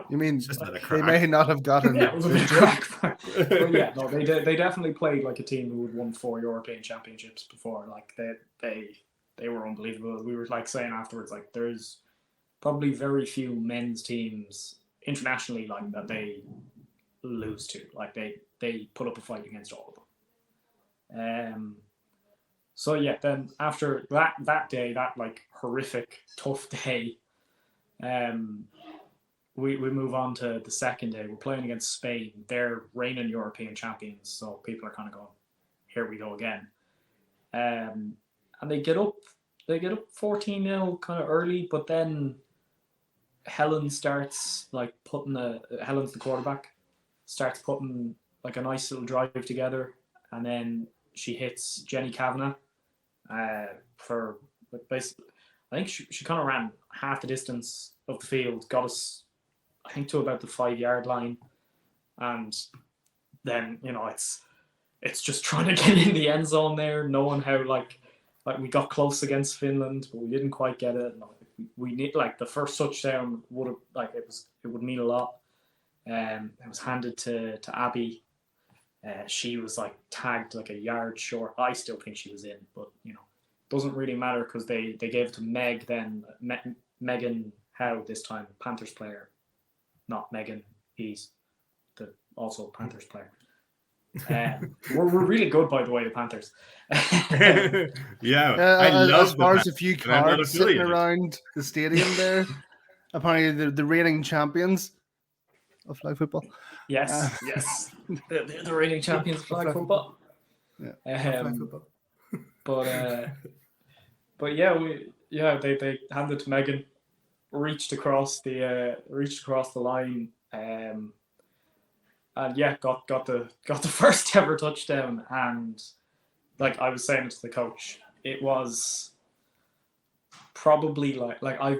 you mean like they may not have gotten it was a bit of crack. But yeah, no, they definitely played like a team who had won 4 European Championships before. Like they were unbelievable. We were like saying afterwards, like there's probably very few men's teams internationally like that they lose to. Like they put up a fight against all of them. So yeah, then after that day, that like horrific, tough day, we move on to the second day. We're playing against Spain. They're reigning European champions, so people are kind of going, here we go again. And they get up 14-0 kind of early, but then Helen starts like Helen's the quarterback, starts putting like a nice little drive together, and then she hits Jenny Kavanagh for basically, I think she kind of ran half the distance of the field, got us, I think, to about the 5-yard line, and then it's just trying to get in the end zone there, knowing how like we got close against Finland, but we didn't quite get it. We need like the first touchdown would have like it would mean a lot. It was handed to Abby. She was like tagged like a yard short. I still think she was in, but doesn't really matter because they gave it to Meg then. Megan Howe this time, Panthers player, not Megan. He's the also Panthers player. We're really good, by the way, the Panthers. Yeah, I love as far as a few cards sitting around the stadium there. Apparently, the reigning champions of flag football. Yes, the reigning champions of flag football. Yeah, flag football. But yeah, they handed to Megan, reached across the line, and yeah, got the first ever touchdown. And like I was saying to the coach, it was probably like I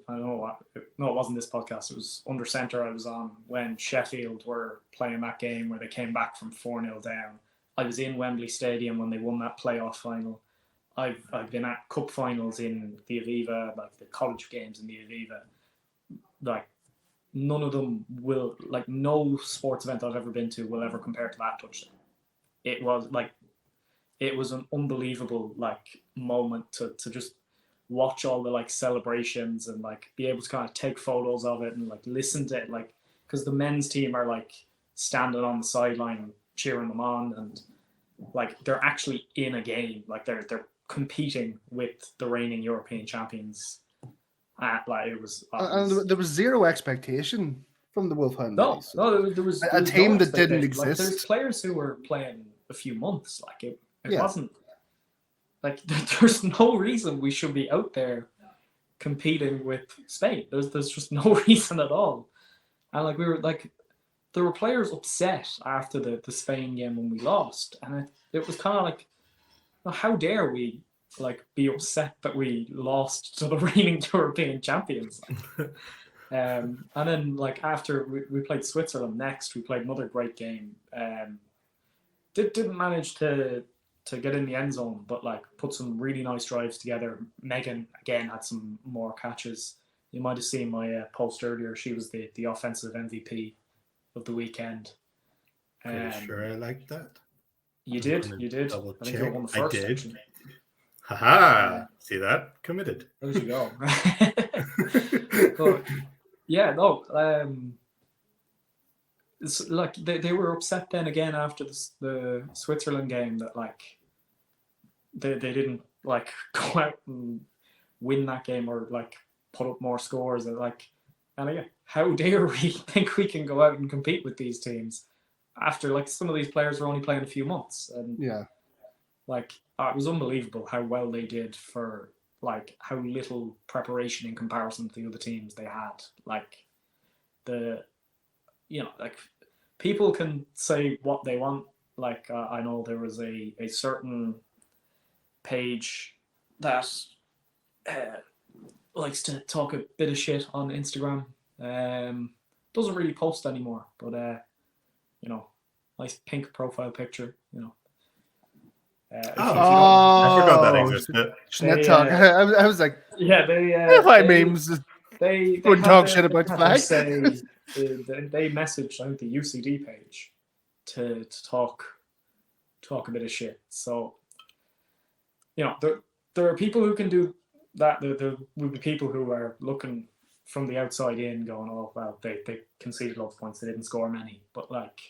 know no, it wasn't this podcast. It was Under Centre I was on when Sheffield were playing that game where they came back from 4-0 down. I was in Wembley Stadium when they won that playoff final. I've been at cup finals in the Aviva, like the college games in the Aviva. Like none of them will, like no sports event I've ever been to will ever compare to that touchdown. It was an unbelievable like moment to just watch all the like celebrations and like be able to kind of take photos of it and like listen to it, like because the men's team are like standing on the sideline cheering them on, and like they're actually in a game, like they're competing with the reigning European champions. Like it was, and there was zero expectation from the Wolfhound. No, there was a team that didn't exist. Like, there's players who were playing a few months. Like it wasn't like there's no reason we should be out there competing with Spain. There's just no reason at all. And like we were like, there were players upset after the Spain game when we lost, and it was kind of like, how dare we like be upset that we lost to the reigning European champions? And then like after we played Switzerland next, we played another great game. Didn't manage to get in the end zone, but like put some really nice drives together. Megan again had some more catches. You might have seen my post earlier. She was the offensive MVP of the weekend. Sure, I like that. You did. Double I think check. you won the first. I did. Actually. Haha! See that? Committed. There you go. But, yeah, no. It's like they were upset then again after the Switzerland game that like they didn't like go out and win that game or like put up more scores, and like, and again, how dare we think we can go out and compete with these teams after like some of these players were only playing a few months? And like it was unbelievable how well they did for like how little preparation in comparison to the other teams they had. Like like people can say what they want. Like I know there was a certain page that likes to talk a bit of shit on Instagram. Doesn't really post anymore, but nice pink profile picture. I forgot that existed. Talk. I was like, memes. They wouldn't talk shit about the flag. They messaged, I think, the UCD page to talk a bit of shit. So, there are people who can do that. There will be people who are looking from the outside in, going, "Oh well, they conceded lots of points. They didn't score many." But like,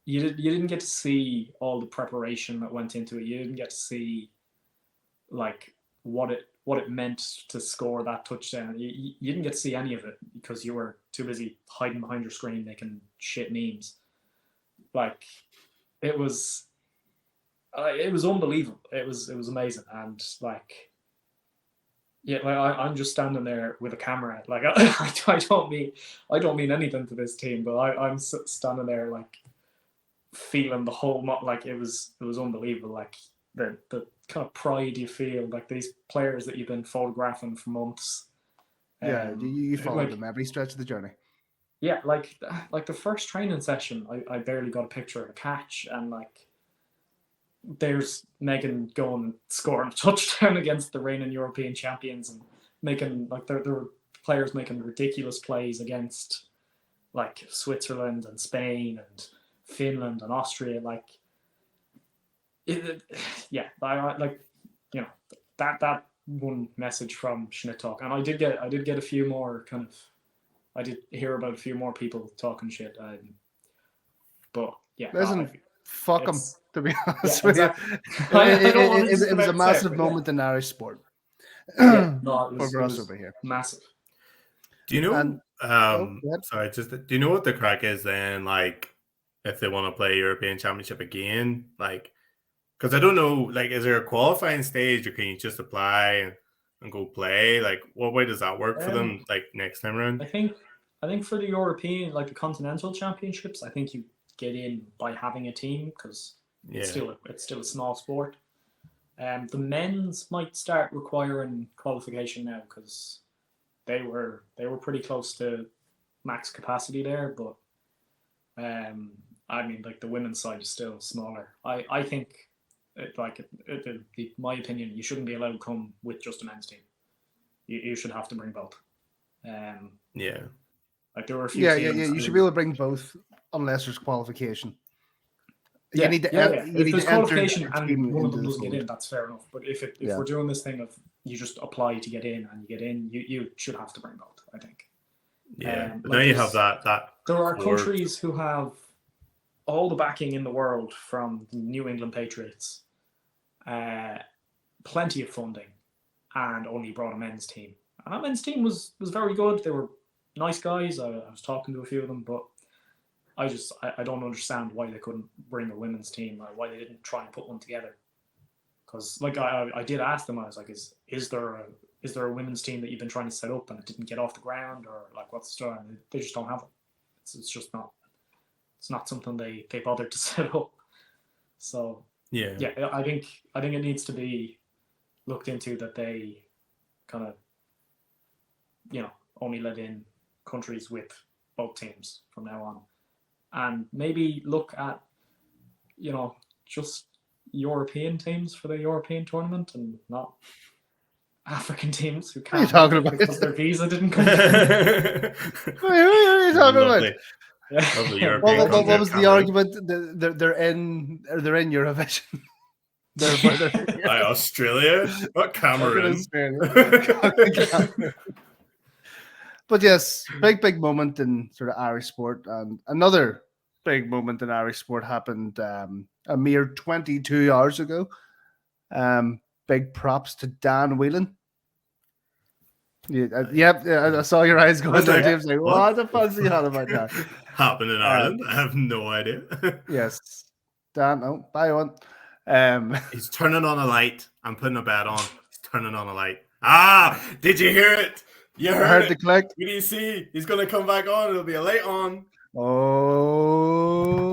you didn't get to see all the preparation that went into it. You didn't get to see like what it meant to score that touchdown. You didn't get to see any of it because you were too busy hiding behind your screen making shit memes. Like, it was unbelievable. It was amazing. And like, I'm just standing there with a camera. Like, I don't mean anything to this team, but I'm standing there like feeling the whole like it was unbelievable. Like the kind of pride you feel, like these players that you've been photographing for months. Yeah, you follow them every stretch of the journey. Yeah, like the first training session, I barely got a picture of a catch, and like there's Megan going and scoring a touchdown against the reigning European champions, and making like there were players making ridiculous plays against like Switzerland and Spain and Finland and Austria. Like, that one message from Schnitt-Talk, and I did get a few more kind of. I did hear about a few more people talking shit, but yeah, listen, fuck them. To be honest with you, it was a massive moment in Irish sport. It was over here. Massive. Do you know? Do you know what the crack is then? Like, if they want to play European Championship again, like, because I don't know, like, is there a qualifying stage, or can you just apply and go play? Like, what way does that work for them? Like, next time around? I think for the European, like the continental championships, I think you get in by having a team because it's still a small sport. The men's might start requiring qualification now because they were pretty close to max capacity there, but I mean, like the women's side is still smaller. I think, my opinion, you shouldn't be allowed to come with just a men's team. You should have to bring both. Like there were a few. You should be able to bring both unless there's qualification. You need to. If there's qualification and one of them doesn't get in, that's fair enough. But if we're doing this thing of you just apply to get in and you get in, you should have to bring both, I think. Yeah, but now you have that. There are countries who have all the backing in the world from the New England Patriots, plenty of funding, and only brought a men's team. And that men's team was very good. They were nice guys. I was talking to a few of them, but I don't understand why they couldn't bring a women's team, or why they didn't try and put one together. Because like I did ask them, I was like, is there a women's team that you've been trying to set up and it didn't get off the ground, or like what's the story? And they just don't have it. It's just not. It's not something they bothered to set up. So yeah, I think it needs to be looked into that they kind of only let in countries with both teams from now on, and maybe look at just European teams for the European tournament and not African teams who can't. What are you talking about? Because their visa didn't come. What are you talking about? What was the argument? They're in Eurovision. By Australia? What Cameroon? But yes, big moment in sort of Irish sport, and another big moment in Irish sport happened a mere 22 hours ago. Big props to Dan Whelan. I saw your eyes going there, James. Like, what the fuck's he on about that? Happened in Ireland? I have no idea. Yes, Dan. Buy one. He's turning on a light. I'm putting a bet on. He's turning on a light. Ah! Did you hear it? You heard the click. What do you see? He's going to come back on. It'll be a light on. Oh.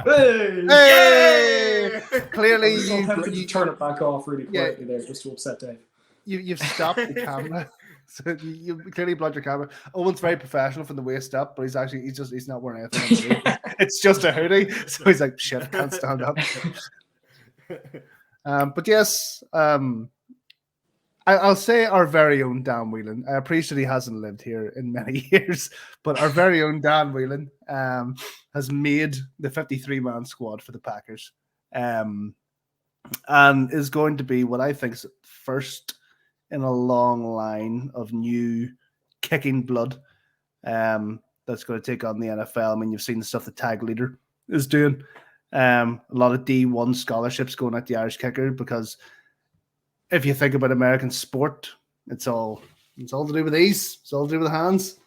Hey! Clearly, you turn it back off really quietly there just to upset Dave. You've stopped the camera. So you clearly blocked your camera. Owen's very professional from the waist up, but he's not wearing anything. It's just a hoodie. So he's like, shit, can't stand up. But yes, I'll say our very own Dan Whelan. I appreciate he hasn't lived here in many years, but our very own Dan Whelan has made the 53-man squad for the Packers, and is going to be what I think is first in a long line of new kicking blood that's going to take on the NFL. I mean, you've seen the stuff the tag leader is doing. A lot of D1 scholarships going at the Irish kicker, because if you think about American sport, it's all to do with these. It's all to do with the hands.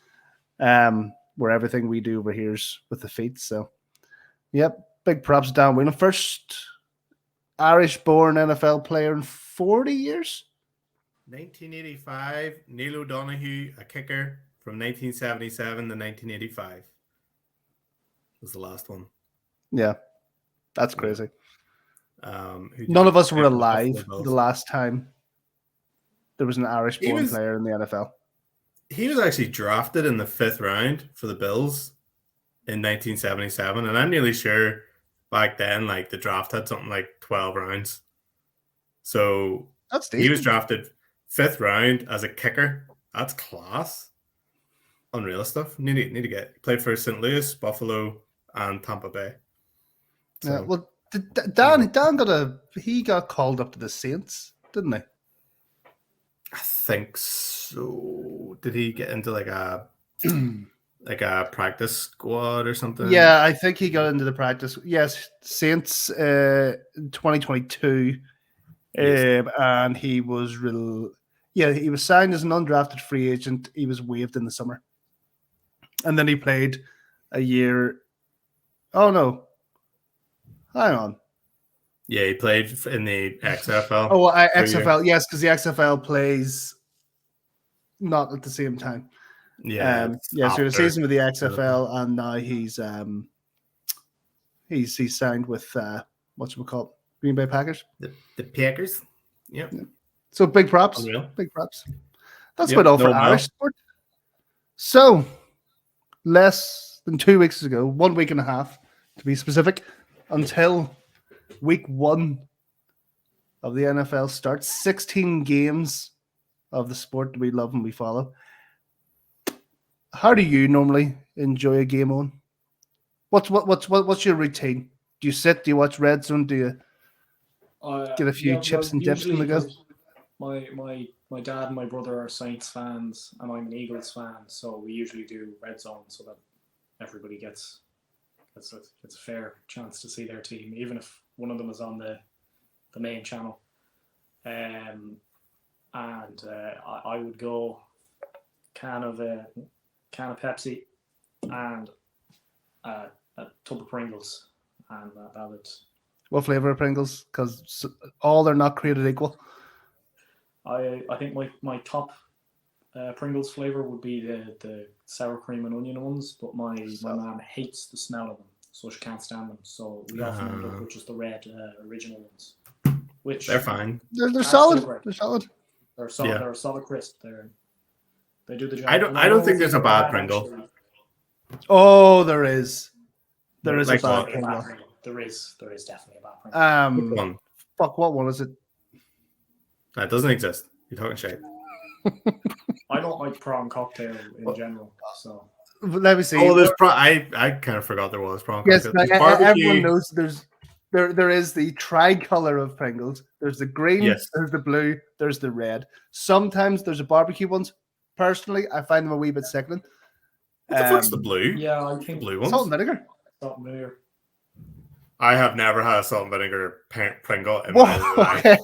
Where everything we do over here is with the feet. So, yep, big props down. We're the first Irish-born NFL player in 40 years. 1985, Neil O'Donoghue, a kicker from 1977 to 1985 was the last one. Yeah, that's crazy. None of us were alive the last time there was an Irish-born player in the NFL. He was actually drafted in the 5th round for the Bills in 1977, and I'm nearly sure back then, like, the draft had something like 12 rounds. So that's decent. He was drafted 5th round as a kicker. That's class. Unreal stuff. Need to get. Played for St. Louis, Buffalo, and Tampa Bay. So, yeah, well, Dan got called up to the Saints, didn't he? I think so. Did he get into like a practice squad or something? Yeah, I think he got into the practice. Yes, Saints 2022. Yes. And he was he was signed as an undrafted free agent. He was waived in the summer. And then he played a year. Oh no. Hang on. Yeah, he played in the XFL. Oh, XFL, yes, because the XFL plays not at the same time. Yeah. So the season with the XFL, and now he's signed with whatchamacallit, Green Bay Packers. The Packers. Yep. Yeah. So big props. Unreal. Big props. That's about all for Irish sport. So less than 2 weeks ago, 1 week and a half to be specific, until week 1 of the NFL starts. 16 games of the sport that we love and we follow. How do you normally enjoy a game on? What's your routine? Do you sit? Do you watch Red Zone? Do you get a few chips and dips in the go? My dad and my brother are Saints fans, and I'm an Eagles fan, so we usually do Red Zone so that everybody gets a fair chance to see their team, even if one of them is on the main channel. And I would go can of Pepsi and a tub of Pringles, and that would. What flavor of Pringles? Because all are not created equal. I think my top Pringles flavor would be the sour cream and onion ones, but my mom hates the smell of them, so she can't stand them. So we often end up with just the red original ones, which they're fine. They're solid. They're solid. They're solid. Yeah. They're a solid crisp. They do the job. I don't think there's a bad Pringle. Actually. Oh, there is. There is like a bad Pringle. There is definitely a bad Pringle. Which one? Fuck, what one is it? That doesn't exist. You're talking shit. I don't like prawn cocktail in general, so. Let me see. Oh, there's I kind of forgot there was prawn cocktail. Yes, everyone knows there is the tricolor of Pringles. There's the green, there's the blue, there's the red. Sometimes there's a barbecue ones. Personally, I find them a wee bit sickening. What the fuck's the blue? Yeah, I think blue ones. Salt and vinegar. Salt and vinegar. I have never had a salt and vinegar Pringle in my life.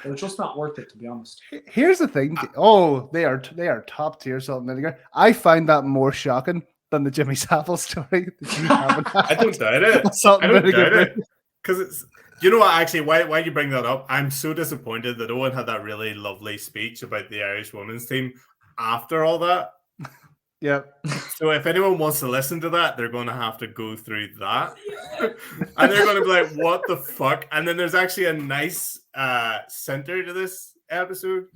They're just not worth it, to be honest. Here's the thing. Oh, they are top tier salt and vinegar. I find that more shocking than the Jimmy Savile story that you haven't had. I don't doubt it. Salt and vinegar. Because it's, you know what, actually, why you bring that up? I'm so disappointed that Owen had that really lovely speech about the Irish women's team after all that. Yeah. So if anyone wants to listen to that, they're going to have to go through that. And they're going to be like, what the fuck? And then there's actually a nice center to this episode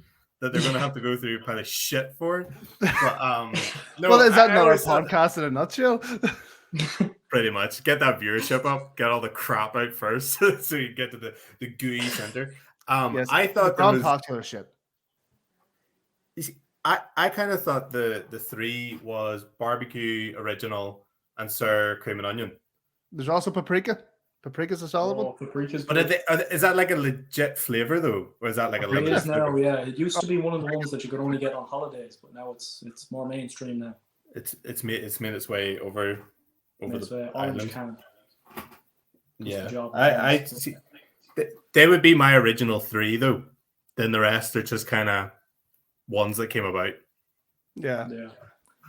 that they're going to have to go through a pile of shit for. But, no, well, is that not our podcast in a nutshell? Pretty much. Get that viewership up. Get all the crap out first so you get to the gooey center. Yes, I thought there was... popular shit. You see, I kind of thought the 3 was barbecue, original, and sour cream and onion. There's also paprika. Paprika's a solid one. Paprika's but is that like a legit flavor though, or is that like a limited now? Yeah, it used to be one of the ones that you could only get on holidays, but now it's more mainstream now. It's made its way over the island. Yeah, I see. They would be my original 3 though. Then the rest are just kind of ones that came about. Yeah.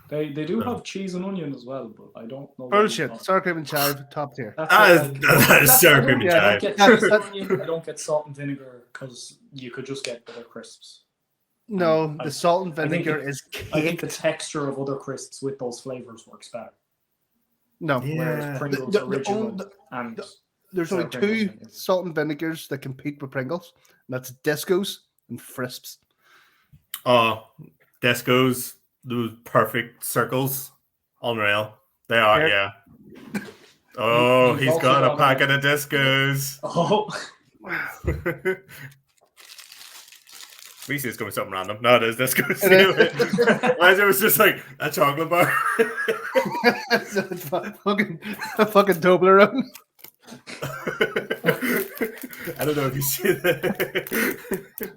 They do have cheese and onion as well, but I don't know. Bullshit. Sour cream and chive, top tier. That is sour cream and chive. I don't get salt and vinegar because you could just get other crisps. No, the salt and vinegar is cake. I think the texture of other crisps with those flavors works better. No. Whereas Pringles original and there's only 2 salt and vinegars that compete with Pringles. And that's Discos and Frisps. Oh, Discos, those perfect circles. Unreal. They are, yeah. Oh, he's got a packet of Discos. Oh. We see it's going to be something random. No, it is Discos. It was just like a chocolate bar. a fucking Toblerone. I don't know if you see that.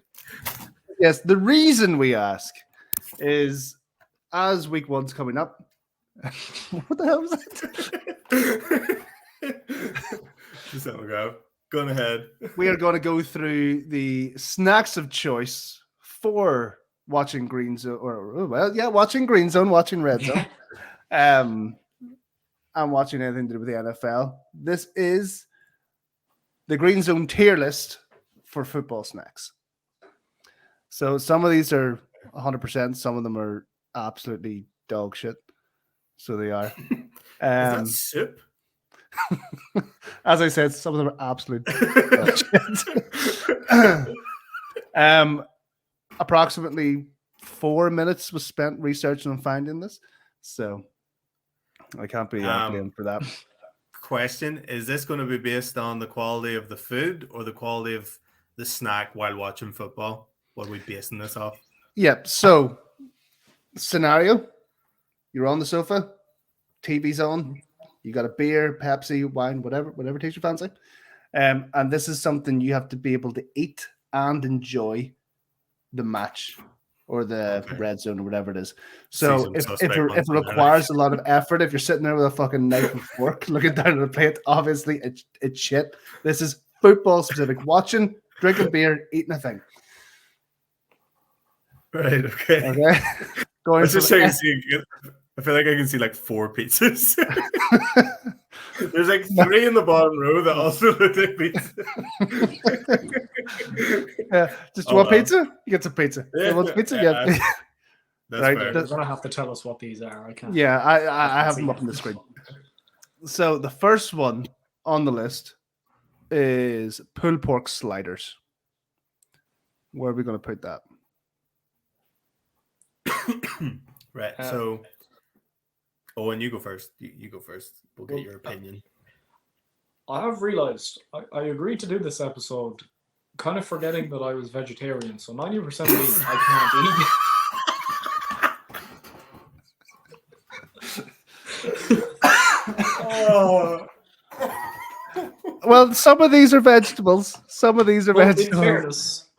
Yes, the reason we ask is as week 1's coming up. What the hell was that? Just let me go. Go ahead. We are going to go through the snacks of choice for watching GreenZone, watching GreenZone, watching Red Zone, and watching anything to do with the NFL. This is the GreenZone tier list for football snacks. So some of these are 100%. Some of them are absolutely dog shit. So they are. Is that soup? As I said, some of them are absolute dog shit. Approximately 4 minutes was spent researching and finding this. So I can't be blamed for that. Question: is this going to be based on the quality of the food or the quality of the snack while watching football? What are we basing this off? Yeah, so scenario, you're on the sofa, TV's on, you got a beer, Pepsi, wine, whatever takes your fancy. And this is something you have to be able to eat and enjoy the match or the red zone or whatever it is. So if it requires a lot of effort, if you're sitting there with a fucking knife and fork looking down at a plate, obviously it's shit. This is football specific. Watching, drinking beer, eating a thing. Right, okay. Going just so I feel like I can see like 4 pizzas. There's like 3 in the bottom row that also look like pizza. Just you want pizza? You get some pizza. Yeah, you want pizza? yeah. That's right. fair. You're gonna have to tell us what these are. I can't. Yeah, I have them up on the screen. So the first one on the list is pulled pork sliders. Where are we going to put that? Right. So, Owen, you go first. You go first. We'll get your opinion. I have realized I agreed to do this episode, kind of forgetting that I was vegetarian. So 90% of these I can't eat. Well, some of these are vegetables. Some of these are vegetables. In fairness,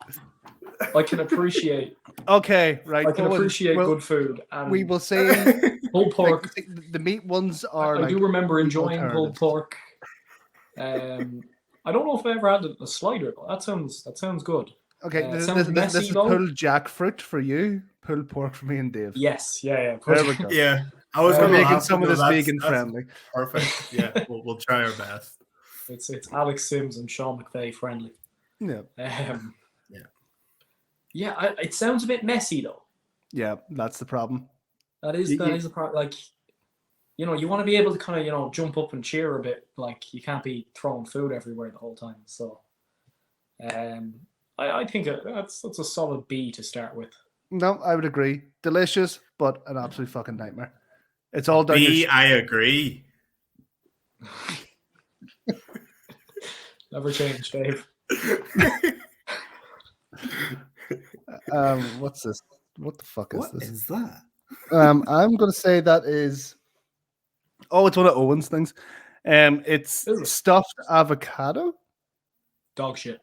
I can appreciate. Okay, right. I can appreciate good food. And we will say pulled pork. Like, the meat ones are. I do remember enjoying pulled pork. I don't know if I ever had a slider. That sounds good. Okay, this is pulled jackfruit for you. Pulled pork for me and Dave. Yes, yeah. There we go. Yeah, I was making some of this vegan friendly. Perfect. Yeah, we'll try our best. It's Alex Sims and Sean McVay friendly. Yeah. Yeah, it sounds a bit messy though. Yeah, that's the problem. That is the problem. Like, you want to be able to kind of, jump up and cheer a bit. Like, you can't be throwing food everywhere the whole time. So, I think that's a solid B to start with. No, I would agree. Delicious, but an absolute fucking nightmare. It's all down B, I agree. Never change, Dave. What's this? What the fuck is What this? is that? I'm gonna say that is. Oh, it's one of Owen's things. It's stuffed avocado. Dog shit.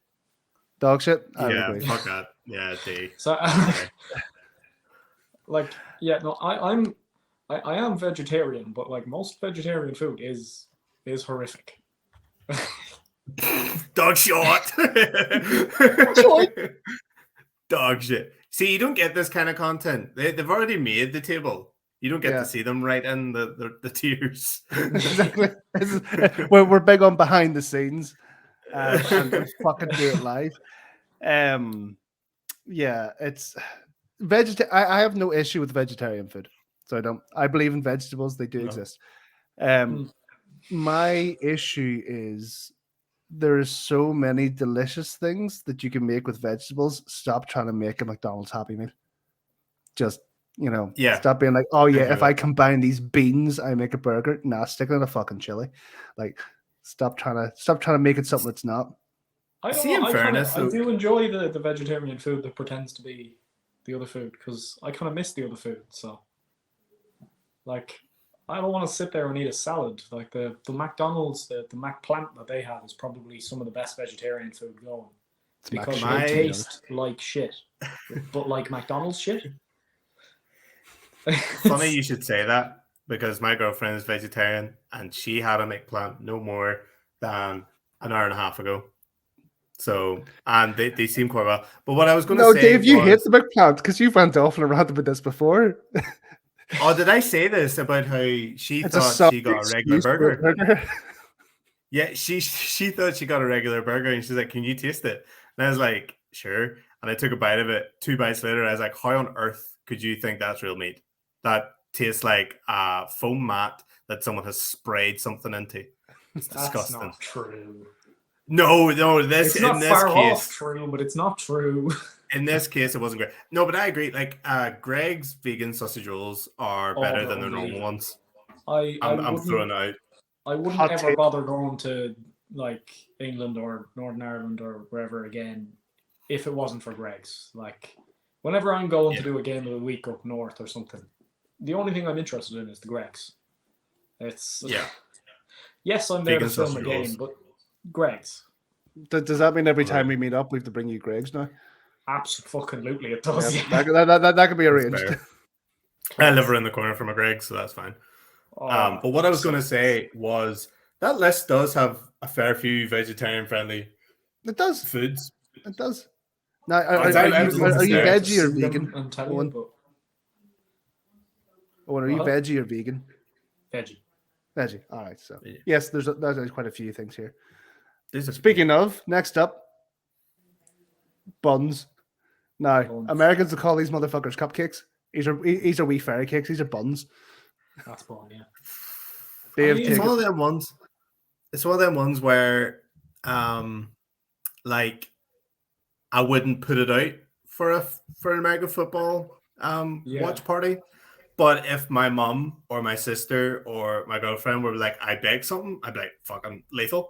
Dog shit. Yeah, fuck that. Yeah, D. So, like, yeah, no, I am vegetarian, but like most vegetarian food is horrific. Dog shot. Dog shit. See, you don't get this kind of content. They've already made the table. You don't get to see them write in the tiers. Exactly. We're big on behind the scenes and fucking do it live. Yeah, it's I have no issue with vegetarian food, so I believe in vegetables. They do exist. My issue is there are so many delicious things that you can make with vegetables. Stop trying to make a McDonald's Happy Meal. Just, stop being like, oh yeah, if I combine these beans, I make a burger. Nah, stick it in a fucking chili. Like, stop trying to make it something it's not. I do enjoy the vegetarian food that pretends to be the other food, because I kind of miss the other food. So, like, I don't want to sit there and eat a salad. Like the McDonald's, the McPlant that they have is probably some of the best vegetarian food going, because they taste like shit, but like McDonald's shit. Funny you should say that, because my girlfriend is vegetarian and she had a McPlant no more than an hour and a half ago. So, and they seem quite well. But what I was going to say, Dave, you hate the McPlant because you went off and around about this before. Oh, did I say this about how she thought she got a regular burger? Yeah, she thought she got a regular burger, and she's like, "Can you taste it?" And I was like, "Sure." And I took a bite of it. 2 bites later, I was like, "How on earth could you think that's real meat? That tastes like a foam mat that someone has sprayed something into." It's disgusting. That's not true. No, it's not far off true, but it's not true. In this case, it wasn't great. No, but I agree. Like, Greg's vegan sausage rolls are better than their normal ones. I'm throwing out. I wouldn't ever bother going to like England or Northern Ireland or wherever again if it wasn't for Greg's. Like, whenever I'm going to do a game of the week up north or something, the only thing I'm interested in is the Greg's. It's yes, I'm there to film a game, but Greg's. Does that mean every time we meet up, we have to bring you Greg's now? Absolutely, it does. Yeah. That could be arranged. I live around the corner from a Greg's, so that's fine. But what I was going to say was that list does have a fair few vegetarian-friendly foods. It does. Now, are you veggie or vegan? Are you veggie or vegan? Veggie. All right. So yes, there's quite a few things here. Speaking of, next up, buns. Now, Americans will call these motherfuckers cupcakes. These are wee fairy cakes. These are buns. That's bun, yeah. It's one of them ones. It's one of them ones where, like, I wouldn't put it out for an American football watch party. But if my mom or my sister or my girlfriend were like, I beg something, I'd be like, fucking lethal.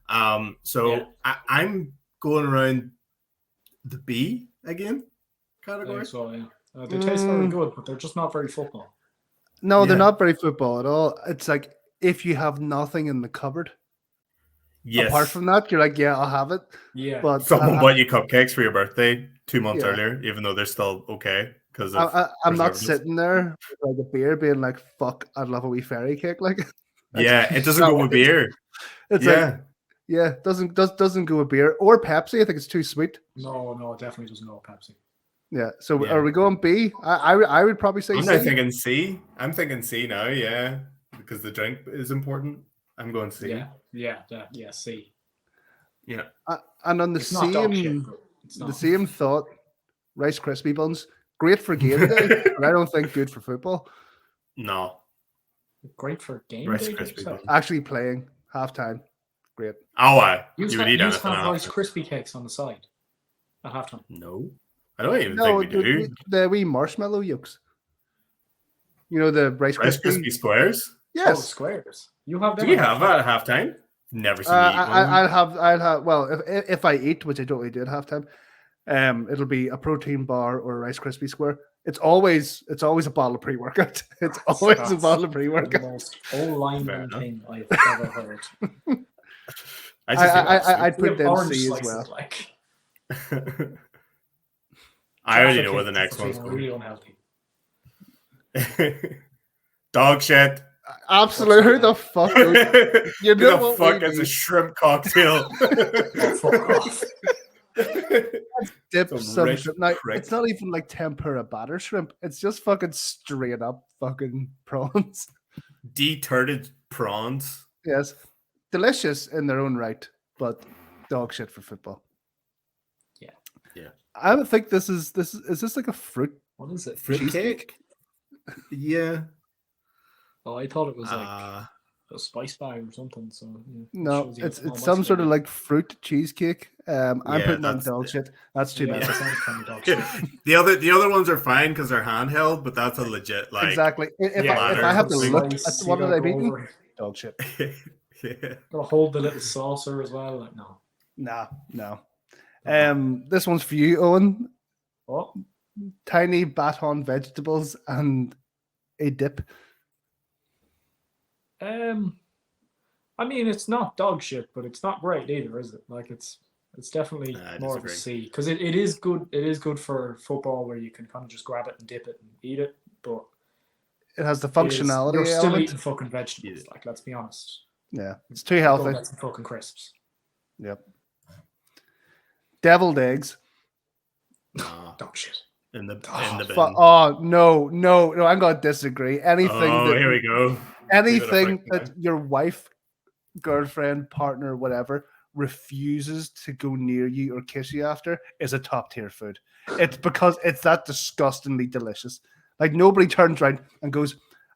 I'm going around the B again category. So, yeah. They taste very good, but they're just not very football. No, they're not very football at all. It's like if you have nothing in the cupboard. Yes. Apart from that, you're like, yeah, I'll have it. Yeah. But someone bought you cupcakes for your birthday 2 months earlier, even though they're still okay. Because I'm not sitting there with like a beer being like, fuck, I'd love a wee fairy cake. Like, it doesn't go with beer. It's doesn't go with beer or Pepsi. I think it's too sweet. No, it definitely doesn't go with Pepsi. Yeah. So are we going B? I would probably say C. I'm thinking C. I'm thinking C now. Yeah, because the drink is important. I'm going C. Yeah, C. Yeah. And on the same thought, Rice Krispie buns, great for game day, but I don't think good for football. No. Great for game Rice day. Krispie bun. Actually playing halftime. Great. Oh, You would have eat anything Rice after. Krispie cakes on the side at halftime. No, I don't even think we do. The wee marshmallow yolks. You know the Rice Krispie squares. Yes, oh, squares. You have them. Do you have that at halftime? Never seen you eat one. I'll have. Well, if I eat, which I don't really do at halftime, it'll be a protein bar or a Rice Krispie square. It's always a bottle of pre-workout. It's always a bottle of pre-workout. The most lineman thing I've ever heard. I'd put them C as well. Like. I already know where the next one's going. Really unhealthy. Dog shit. Absolutely. Who the fuck? You know what the fuck is a shrimp cocktail? Oh, fuck off. Dip some shrimp. Now, it's not even like tempura batter shrimp. It's just fucking straight up fucking prawns. Deturted prawns. Yes. Delicious in their own right, but dog shit for football. Yeah. Yeah. I don't think this is this like a fruit? What is it? Fruit cake? Yeah. Oh, I thought it was like a spice bag or something. So yeah, no, it's some sort of like fruit cheesecake. I'm putting on dog shit. That's too bad. The other ones are fine because they're handheld, but that's a legit like exactly. If I have to look at what did I eating, dog shit. Yeah. Gotta hold the little saucer as well. Like no. No. This one's for you, Owen. What? Tiny baton vegetables and a dip. I mean, it's not dog shit, but it's not great either, is it? Like it's definitely more of a C because it is good. It is good for football where you can kind of just grab it and dip it and eat it, but it has the functionality. You're still eating fucking vegetables. Like, let's be honest. Yeah, it's too healthy. Go get some fucking crisps. Yep. Deviled eggs. Dog shit. In the bin. Oh no! I'm gonna disagree. Anything. Here we go. Anything that your wife, girlfriend, partner, whatever, refuses to go near you or kiss you after is a top tier food. It's because it's that disgustingly delicious. Like nobody turns around and goes,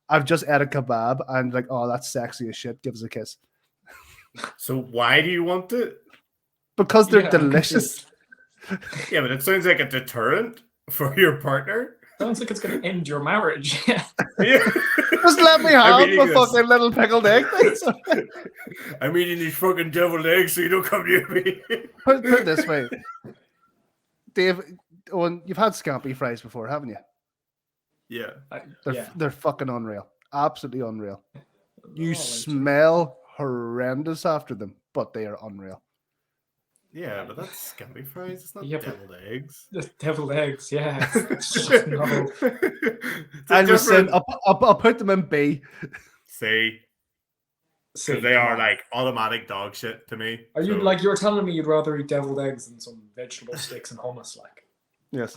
"I've just ate a kebab," and like, "Oh, that's sexy as shit. Give us a kiss." So why do you want it? Because they're delicious. Yeah, but it sounds like a deterrent for your partner. Sounds like it's going to end your marriage. Yeah. Just let me have my fucking little pickled egg things. I'm eating these fucking deviled eggs so you don't come near me. Put it this way. Dave, Owen, you've had scampi fries before, haven't you? Yeah. They're fucking unreal. Absolutely unreal. You smell horrendous after them, but they are unreal. Yeah, but that's scampi fries. It's not deviled eggs. Deviled eggs, yeah. No. And listen, I'll put them in B. See, because they are like automatic dog shit to me. Are you like you were telling me you'd rather eat deviled eggs than some vegetable sticks and hummus? Like, yes.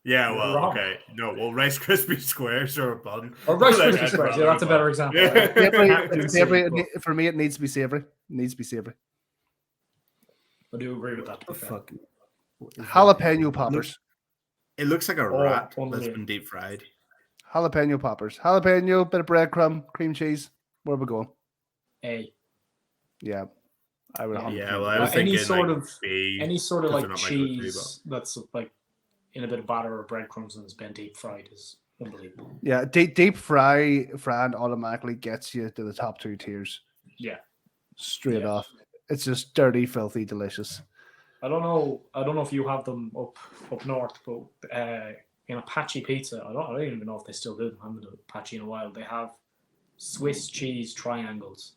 Yeah, well, okay. No, well, Rice Krispie squares or a bun. Or Rice Krispie squares, yeah, that's a better example. Yeah. Savory, for me, it needs to be savory. It needs to be savory. I do agree with that. Jalapeno poppers. It looks like a rat that's been deep fried. Jalapeno poppers. Jalapeno, bit of breadcrumb, cream cheese. Where are we going? A. Yeah. I would. Yeah, well, I was any thinking sort like of B, any sort of like cheese that's like in a bit of batter or breadcrumbs and it's been deep fried is unbelievable. Yeah, deep fried automatically gets you to the top two tiers. Yeah. Straight off. It's just dirty, filthy, delicious. I don't know if you have them up north, but in Apache Pizza, I don't even know if they still do them. I haven't been to Apache in a while. They have Swiss cheese triangles,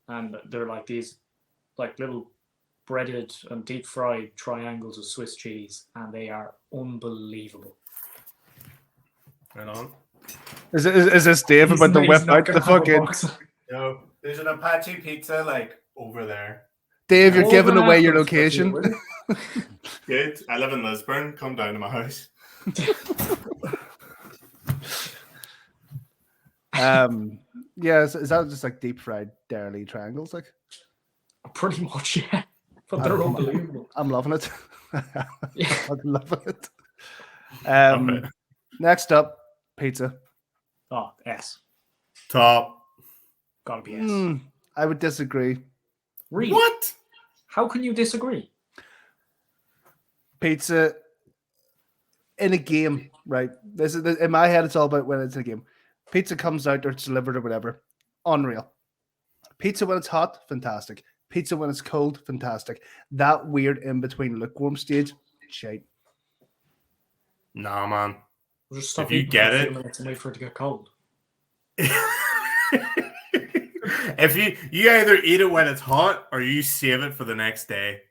and they're like these, like little breaded and deep fried triangles of Swiss cheese, and they are unbelievable. Right on. Is this Dave about the whip out the fucking? No, there's an Apache Pizza like over there. Dave, you're giving away your location. Good. I live in Lisburn. Come down to my house. Yeah, is that just like deep fried dairy triangles? Like, pretty much, yeah. But they're unbelievable. I'm loving it. Yeah. I'm loving it. Next up, pizza. Oh, S. Top. Gotta be S. I would disagree. Really? What? How can you disagree? Pizza in a game, right? This is in my head. It's all about when it's in a game. Pizza comes out or it's delivered or whatever. Unreal. Pizza when it's hot, fantastic. Pizza when it's cold, fantastic. That weird in between lukewarm stage, shite. Nah, man. We'll just stop If you eating get for a it, few minutes and wait for it to get cold. If you either eat it when it's hot or you save it for the next day.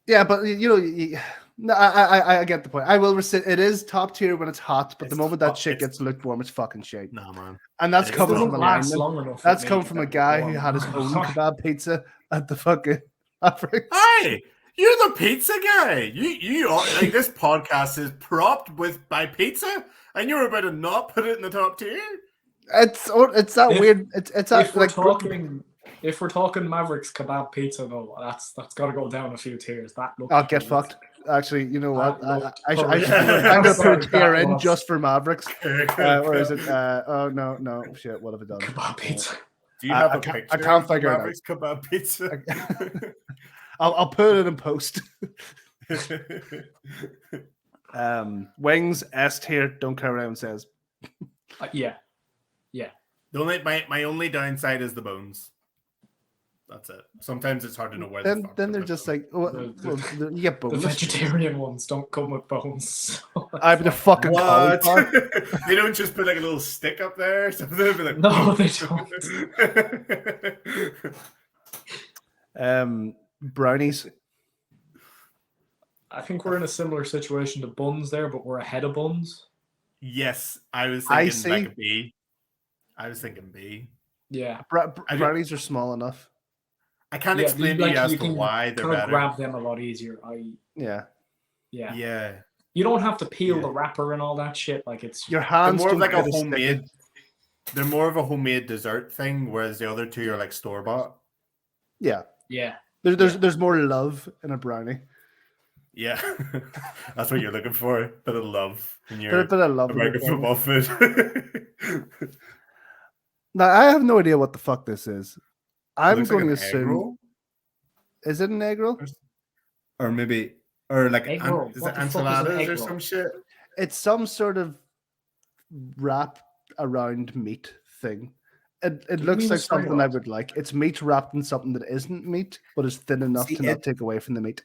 Yeah, but no, I get the point. I will resist. It is top tier when it's hot, but the moment that shit gets lukewarm, it's fucking shit. Nah, man. And that's coming from a last lineman. long enough. That's coming from a guy who had his own kebab pizza at the fucking Africa. Hey, you're the pizza guy. You like this podcast is propped by pizza, and you're about to not put it in the top tier. It's that weird. It's that if we're talking Mavericks kebab pizza though, that's got to go down a few tiers. That looks. I'll get fucked. Actually, you know what? I'm gonna put a tier in just for Mavericks. Or is it? Oh no, shit! What have I done? Kebab pizza. Do you have a picture? I can't figure it out. Mavericks kebab pizza. I'll put it in post. Wings S tier. Don't care what anyone says. Yeah. My only downside is the bones. That's it. Sometimes it's hard to know where. Then they're just like, you get bones. The vegetarian ones don't come with bones. I'm the fucking cauliflower. They don't just put like a little stick up there or something. Like, no, they don't. Brownies. I think we're in a similar situation to buns there, but we're ahead of buns. Yes, I was thinking like a B. I was thinking B. Yeah, brownies are small enough. I can't explain to you as to why they're better. Grab them a lot easier. Yeah. You don't have to peel the wrapper and all that shit. Like it's your hands. They're more of like a homemade. They're more of a homemade dessert thing, whereas the other two are like store bought. Yeah. Yeah. There's more love in a brownie. Yeah, that's what you're looking for. Bit of love in your American football food. Now I have no idea what the fuck this is. I'm going to assume. Roll? Is it an egg roll? Or maybe, or like egg roll. Is it enchiladas or some shit? It's some sort of wrap around meat thing. It looks like something I would like. It's meat wrapped in something that isn't meat, but is thin enough to not take away from the meat.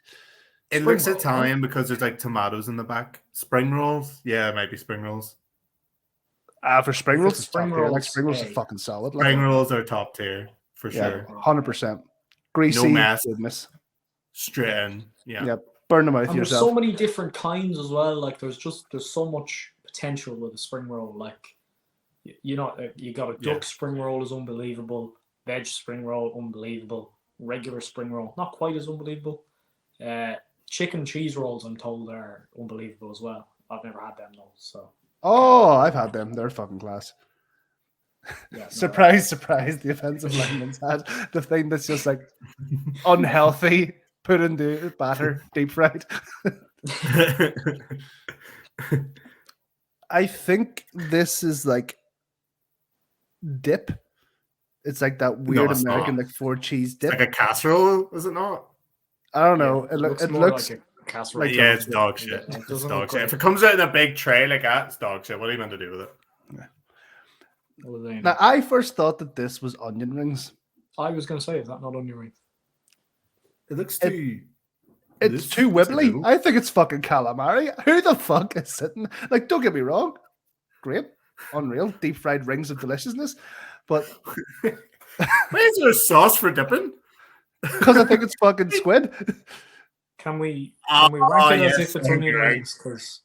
It looks Italian because there's like tomatoes in the back. Spring rolls? Yeah, it might be spring rolls. For spring rolls, spring rolls are fucking solid. Spring rolls are top tier for sure. 100%. Greasy, no mess. Goodness. Straight in. Yeah. Burn them out yourself. There's so many different kinds as well. Like there's so much potential with a spring roll. Like you got a duck spring roll is unbelievable. Veg spring roll unbelievable. Regular spring roll not quite as unbelievable. Chicken cheese rolls, I'm told, are unbelievable as well. I've never had them though. So. Oh, I've had them. They're fucking class. Yeah, surprise! The offensive lineman's had the thing that's just like unhealthy, put into batter, deep fried. I think this is like dip. It's like that weird American like 4-cheese dip. It's like a casserole, is it not? I don't know. Yeah, it looks like a casserole. It's dog shit. It's dog shit. If it comes out in a big tray like that, it's dog shit. What are you meant to do with it? Yeah. Now, I first thought that this was onion rings. I was going to say, is that not onion rings? It looks too... It's too wibbly. I think it's fucking calamari. Who the fuck is sitting... Like, don't get me wrong. Great. Unreal. Deep fried rings of deliciousness. But... Why is there a sauce for dipping? Because I think it's fucking squid. Can we rank it as if it's onion rings? Because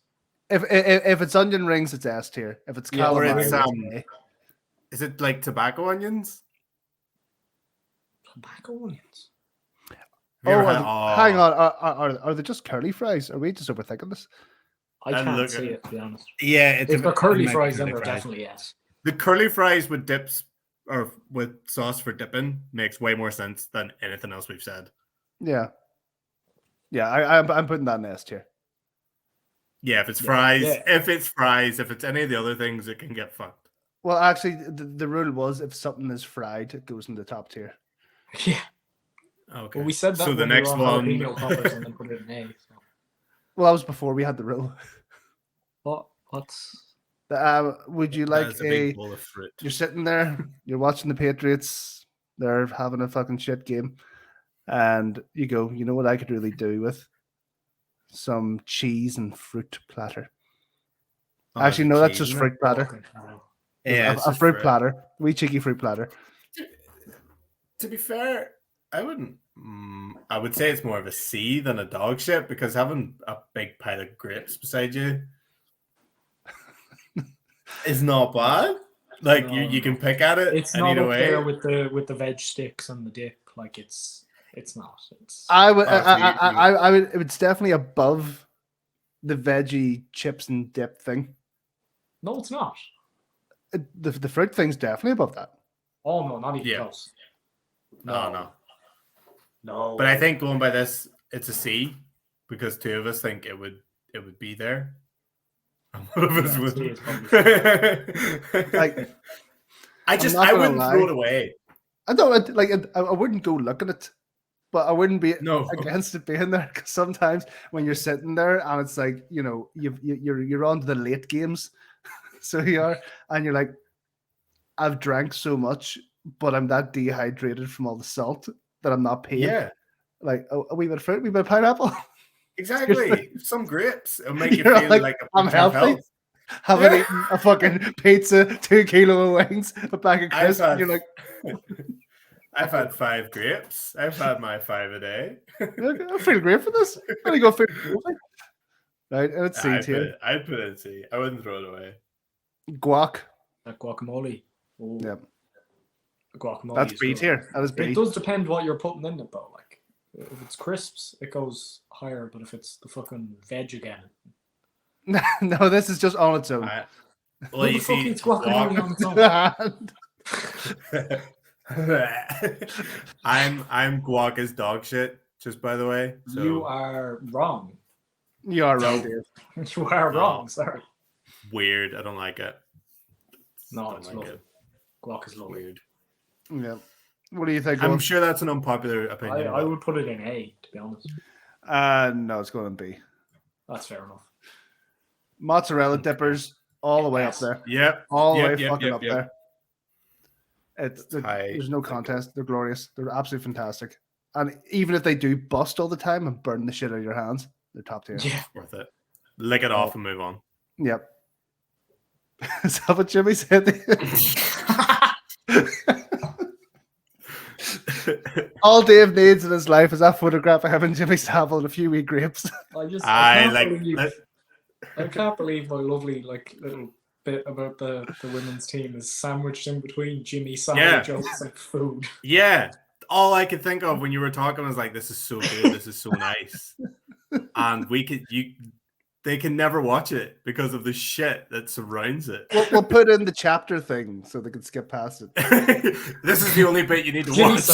if it's onion rings, it's S tier. If it's calamari, is it like tobacco onions? Tobacco onions. Hang on. Are they just curly fries? Are we just overthinking this? I can't see it, to be honest. Yeah, if they're curly fries, then they're definitely yes. The curly fries with dips or with sauce for dipping makes way more sense than anything else we've said. Yeah. I'm putting that in S tier. Yeah, if it's fries, if it's any of the other things, it can get fucked. Well, actually, the rule was if something is fried, it goes in the top tier. Yeah. Okay. Well, we said that so the when next we were on one. jalapeno poppers and then put it in A. So. Well, that was before we had the rule. What's? Would you like a big bowl of fruit? You're sitting there, you're watching the Patriots. They're having a fucking shit game, and you go, you know what I could really do with some cheese and fruit platter. Actually, no, that's just fruit platter. Yeah, a fruit platter, wee cheeky fruit platter. To be fair, I wouldn't. I would say it's more of a C than a dog shit because having a big pile of grapes beside you is not bad. Like you can pick at it. It's not up there with the veg sticks and the dip. Like it's not. I would. It's definitely above the veggie chips and dip thing. No, it's not. The fruit thing's definitely above that. Oh no, not even close. No. But I think going by this, it's a C because two of us think it would be there. And one of us would. Like, I wouldn't throw it away. I don't like. I wouldn't go look at it, but I wouldn't be against it being there because sometimes when you're sitting there and it's like you're on to the late games, so you are, and you're like, I've drank so much, but I'm that dehydrated from all the salt that I'm not paying. Yeah, like a wee bit of fruit, a wee bit of pineapple. Exactly. Some grapes. It'll make you feel like I'm healthy. Haven't eaten a fucking pizza, 2 kilo of wings, a bag of crisps. You're like, I've had 5 grapes. I've had my 5 a day. I feel great for this. I'm gonna go feel right. And it's C tier. I'd put it in C. I wouldn't throw it away. Guac. Guacamole. Ooh. Yep. Guacamole. That's B tier. That is B. It does depend what you're putting in it though. Like if it's crisps, it goes higher. But if it's the fucking veg again. No, this is just on its own. Well, you see, it's guacamole on its own. I'm guac is dog shit. Just by the way, so. You are wrong. You are wrong, Dave. You are wrong. Sorry. Weird. I don't like it. No, it's lovely. Guac is lovely. Weird. Yeah. What do you think? I'm sure that's an unpopular opinion. I would put it in A, to be honest. No, it's going in B. That's fair enough. Mozzarella dippers all the way up there. Yep. All the way fucking up there. There's no contest. They're glorious. They're absolutely fantastic. And even if they do bust all the time and burn the shit out of your hands, they're top tier. Yeah, worth it. Lick it off and move on. Yep. Is that what Jimmy said? All Dave needs in his life is that photograph of him and Jimmy Savile and a few wheat grapes. I can't believe my lovely little bit about the women's team is sandwiched in between Jimmy Savile jokes and food. Yeah. All I could think of when you were talking was like, this is so good, this is so nice. And they can never watch it because of the shit that surrounds it. We'll put in the chapter thing so they can skip past it. This is the only bit you need to watch.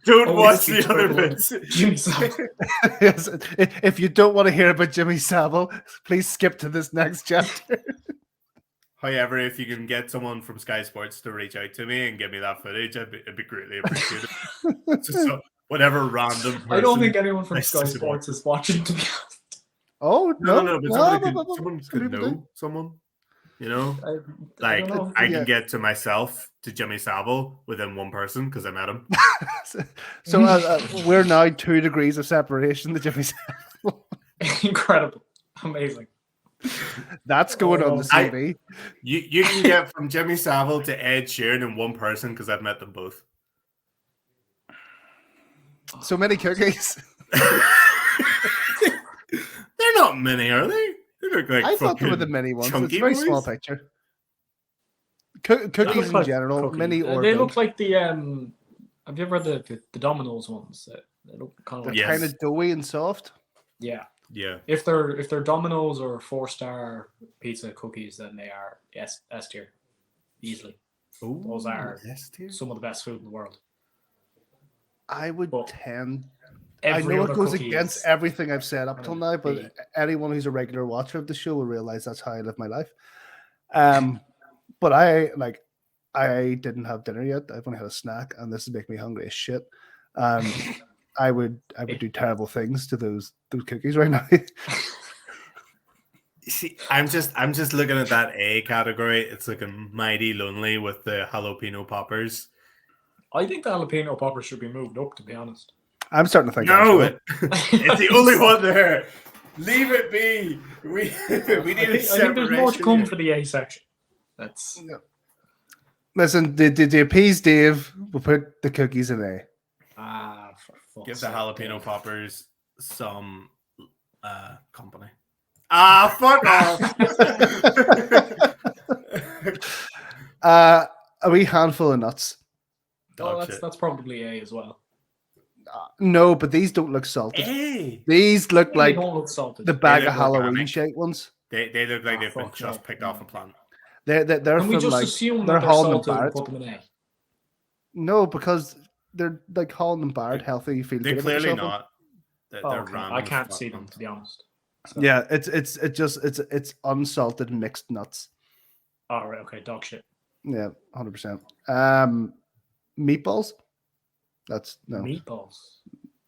Don't watch the other bits. Jimmy Savile. Yes, if you don't want to hear about Jimmy Savile, please skip to this next chapter. However, if you can get someone from Sky Sports to reach out to me and give me that footage, it'd be greatly appreciated. Just whatever random person. I don't think anyone from Sky Sports is watching, to be honest. Oh, no, but someone could know someone, you know? I can get to myself, to Jimmy Savile, within one person because I met him. So we're now 2 degrees of separation to Jimmy Savile. Incredible. Amazing. That's going on the CV. You can get from Jimmy Savile to Ed Sheeran in one person because I've met them both. So many cookies. They're not mini, are they? They look like I thought they were the mini ones. It's a very small picture. Cookies in general, mini or they look like the have you ever heard the Domino's ones? They look kind of doughy and soft. Yeah. Yeah. If they're Domino's or 4-star pizza cookies, then they are S tier, easily. Ooh, those are some of the best food in the world. I would tend. I know it goes against everything I've said up till now, but anyone who's a regular watcher of the show will realize that's how I live my life. But I I didn't have dinner yet. I've only had a snack, and this is making me hungry as shit. I would do terrible things to those cookies right now. See, I'm just looking at that A category. It's looking mighty lonely with the jalapeno poppers. I think the jalapeno poppers should be moved up, to be honest. I'm starting to think. No, it's the only one there. Leave it be. We need a separation. I think there's more to come for the A section. That's. Yeah. Listen, the appease Dave, we'll put the cookies in A. For fuck's Give the sake, jalapeno Dave. poppers some company. Fuck off. A wee handful of nuts. Oh, that's probably A as well. No, but these don't look salted. Hey. These look They like don't look salted. the bag of look Halloween organic. shake ones. They look like they've been fuck just no. picked off a plant. They're Can from we just like assume they're that they're Holland and salted and Barrett. put them in A? No, because they're like Holland and Barrett, healthy. You feel They're good about clearly yourself. not. They're Okay. random I can't fuck see them, ones. to be honest. So. Yeah, it's unsalted mixed nuts. Oh, right. Okay. Dog shit. Yeah, 100%. Meatballs. That's no. Meatballs.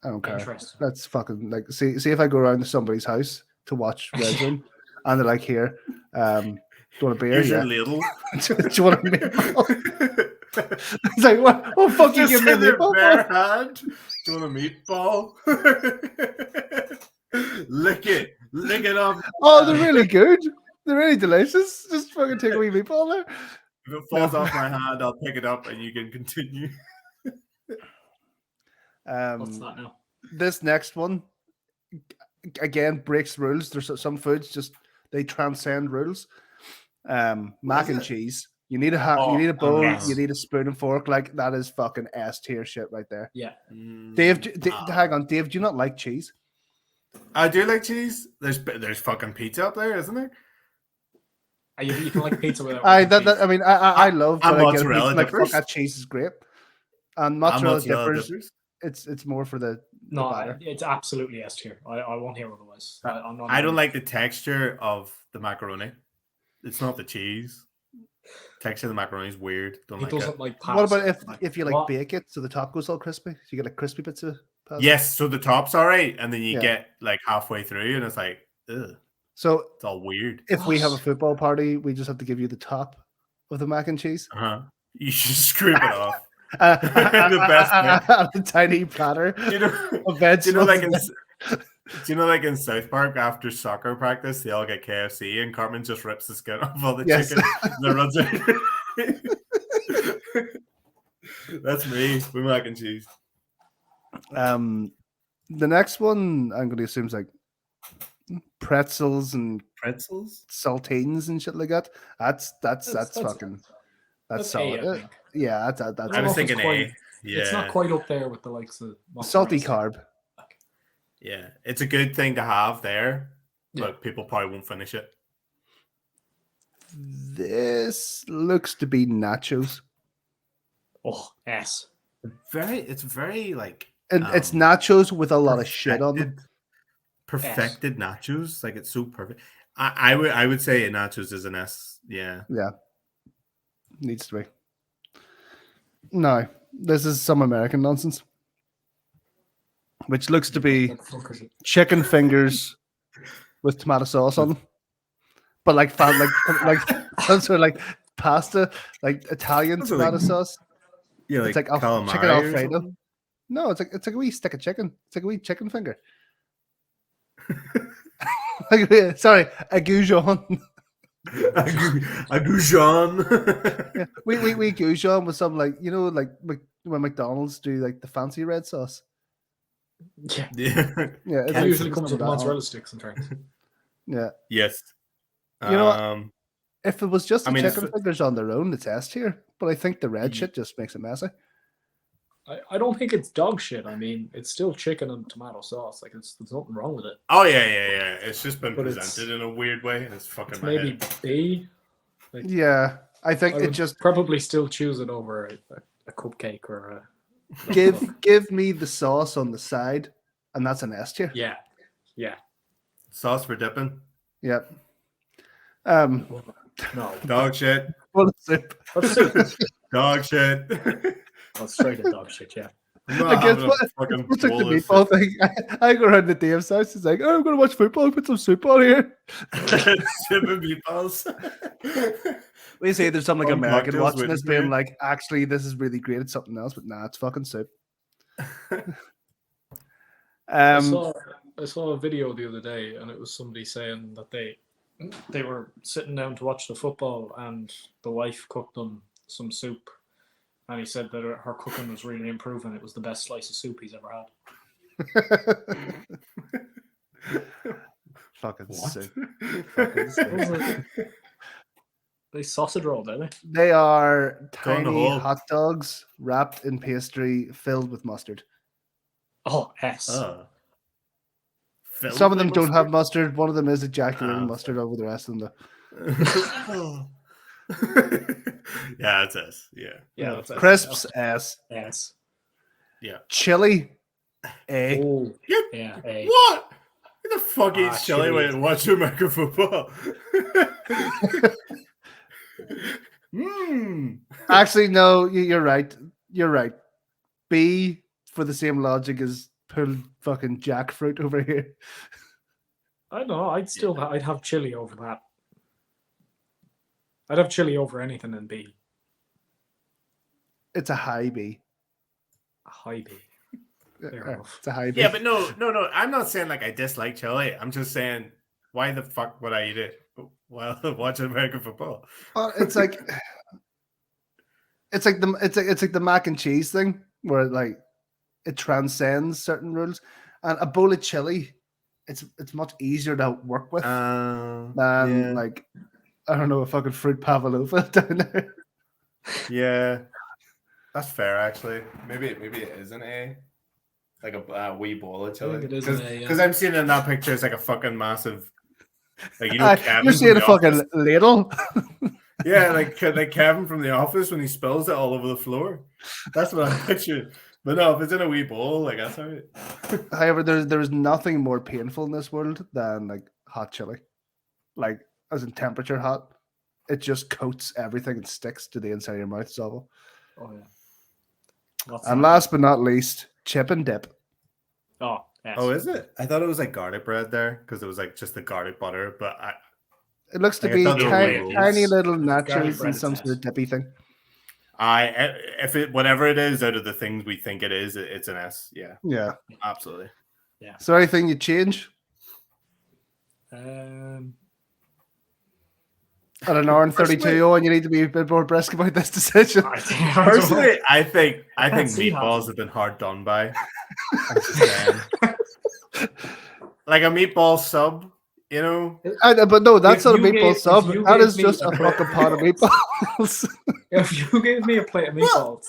I don't care. Interesting. That's fucking like see if I go around to somebody's house to watch GreenZone and they're like, here, do you want a beer? Here's Yeah. your ladle. Do you want a meatball? It's like, what fuck you Just give me a in their meatball bare for? hand. Do you want a meatball? Lick it up. Oh, they're really good. They're really delicious. Just fucking take a wee meatball there. If it falls off my hand, I'll pick it up and you can continue. What's that now? This next one again breaks rules. There's some foods just they transcend rules. Mac and cheese. You need you need a bowl. yes. You need a spoon and fork. Like that is fucking S tier shit right there. Yeah. Dave, hang on, Dave. Do you not like cheese? I do like cheese. There's fucking pizza up there, isn't there? You can like pizza without. I cheese. love and when I get a mozzarella pizza, like fuck dippers. that cheese is great. And mozzarella dippers. dippers. It's more for the No, batter. it's absolutely S tier. I won't hear otherwise. I'm not. I don't like the texture of the macaroni. It's not the cheese. Texture of the macaroni is weird. Don't He like doesn't it. like pasta. What about if you like What? bake it so the top goes all crispy? So you get like crispy bits of pasta? Yes, so the top's all right, and then you Yeah. get like halfway through, and it's like, ugh, So it's all weird. if we have a What? football party, we just have to give you the top of the mac and cheese. You should scrape it off. The best a tiny platter You know, of vegetables. do you know, like in South Park after soccer practice, they all get KFC, and Cartman just rips the skin off all the Yes. chicken and then runs it. That's me with mac and cheese. The next one I'm going to assume is like pretzels and Pretzels? saltines and shit like that. That's fucking that's solid. A, I think. Yeah, that's I I was don't know if thinking it's quite- A. Yeah. It's not quite up there with the likes of salty mozzarella. carb. Yeah, it's a good thing to have there, Yeah. but people probably won't finish it. This looks to be nachos. Oh, S. It's very like And it's nachos with a lot of shit on them. perfected nachos. Like it's so perfect. I would say nachos is an S. Yeah. Yeah. Needs to be. No, this is some American nonsense. Which looks to be What the fuck is it? chicken fingers with tomato sauce on them. But like some sort of like pasta, like Italian Those are tomato like- sauce. Yeah, It's like calamari chicken or Alfredo. something. No, it's like a wee stick of chicken. It's like a wee chicken finger. Sorry, a goujon. A goujon. Yeah, we goujon with some like like when McDonald's do like the fancy red sauce. Yeah. Yeah. Yeah, It like usually some comes of with that on. mozzarella sticks and things. Yeah, Yes. You know what? If it was just the I mean, chicken it's- fingers on their own, it's S tier. But I think the red shit just makes it messy. I don't think it's dog shit. I mean, it's still chicken and tomato sauce. Like, there's nothing wrong with it. Oh yeah. It's just been But presented in a weird way, and it's fucking It's my maybe head. B. Yeah, I think I it would just probably still choose it over a cupcake or a. give me the sauce on the side, and that's an S tier. Yeah. Sauce for dipping. Yep. No. Dog shit. Full of soup. What's soup? Dog shit. Oh, straight to dog shit, yeah. I'm not having a fucking It's like the bowl of meatball soup. thing. I go around to Dave's house. He's like, "Oh, I'm going to watch football. Put some soup on here." Soup and meatballs. We say there's some like Some American cocktails watching this, waiting for being you. like, "Actually, this is really great. It's something else," but nah, it's fucking soup. I saw a video the other day, and it was somebody saying that they were sitting down to watch the football, and the wife cooked them some soup, and he said that her cooking was really improving. It was the best slice of soup he's ever had. Fucking What? soup. They sausage roll, don't they? They are Go in the tiny hole. hot dogs wrapped in pastry filled with mustard. Oh, yes. Some of them don't have mustard. One of them is ejaculating Ah. mustard over the rest of them. Yeah, it's us. Yeah. Yeah, that's Crisps, S. Yes. Yeah. Chili, A. Oh, Yeah. yeah. What? Who the fuck eats chili chili. when watching American football? Actually, no, you're right. You're right. B, for the same logic, is pull fucking jackfruit over here. I don't know. I'd have chili over that. I'd have chili over anything in B. It's a high B. A high B. Fair enough. It's a high B. Yeah, but no. I'm not saying like I dislike chili. I'm just saying, why the fuck would I eat it while watching American football? It's like the mac and cheese thing where like it transcends certain rules, and a bowl of chili, it's much easier to work with than like, I don't know, a fucking fruit pavlova down there. Yeah, that's fair actually. Maybe it is an A, like a wee bowl of chili. I think it is an A, yeah. Because I'm seeing in that picture, it's like a fucking massive, like Kevin. You're seeing from a The fucking Office. ladle. Yeah, like Kevin from The Office when he spills it all over the floor. That's what I'm picturing. But no, if it's in a wee bowl, like that's all right. However, there is nothing more painful in this world than like hot chili, like as in temperature hot. It just coats everything and sticks to the inside of your mouth. It's awful. Oh yeah. And last but not least, chip and dip. Oh, yes. Oh, is it? I thought it was like garlic bread there because it was like just the garlic butter. But It looks to Like, I be thought they were tiny, rolls. tiny little Garlic nachos bread and is some nice. sort of dippy thing. if it whatever it is out of the things we think it is, it's an S. Yeah, Yeah. absolutely. Is there anything you change? At an hour and 32, and you need to be a bit more brisk about this decision. Personally, I think can't see meatballs that. have been hard done by. I'm just saying. Like a meatball sub, you know. But no, that's If not a you meatball gave- sub. if you That gave is me just a a plate- fucking pot of meatballs. If you gave me a plate of meatballs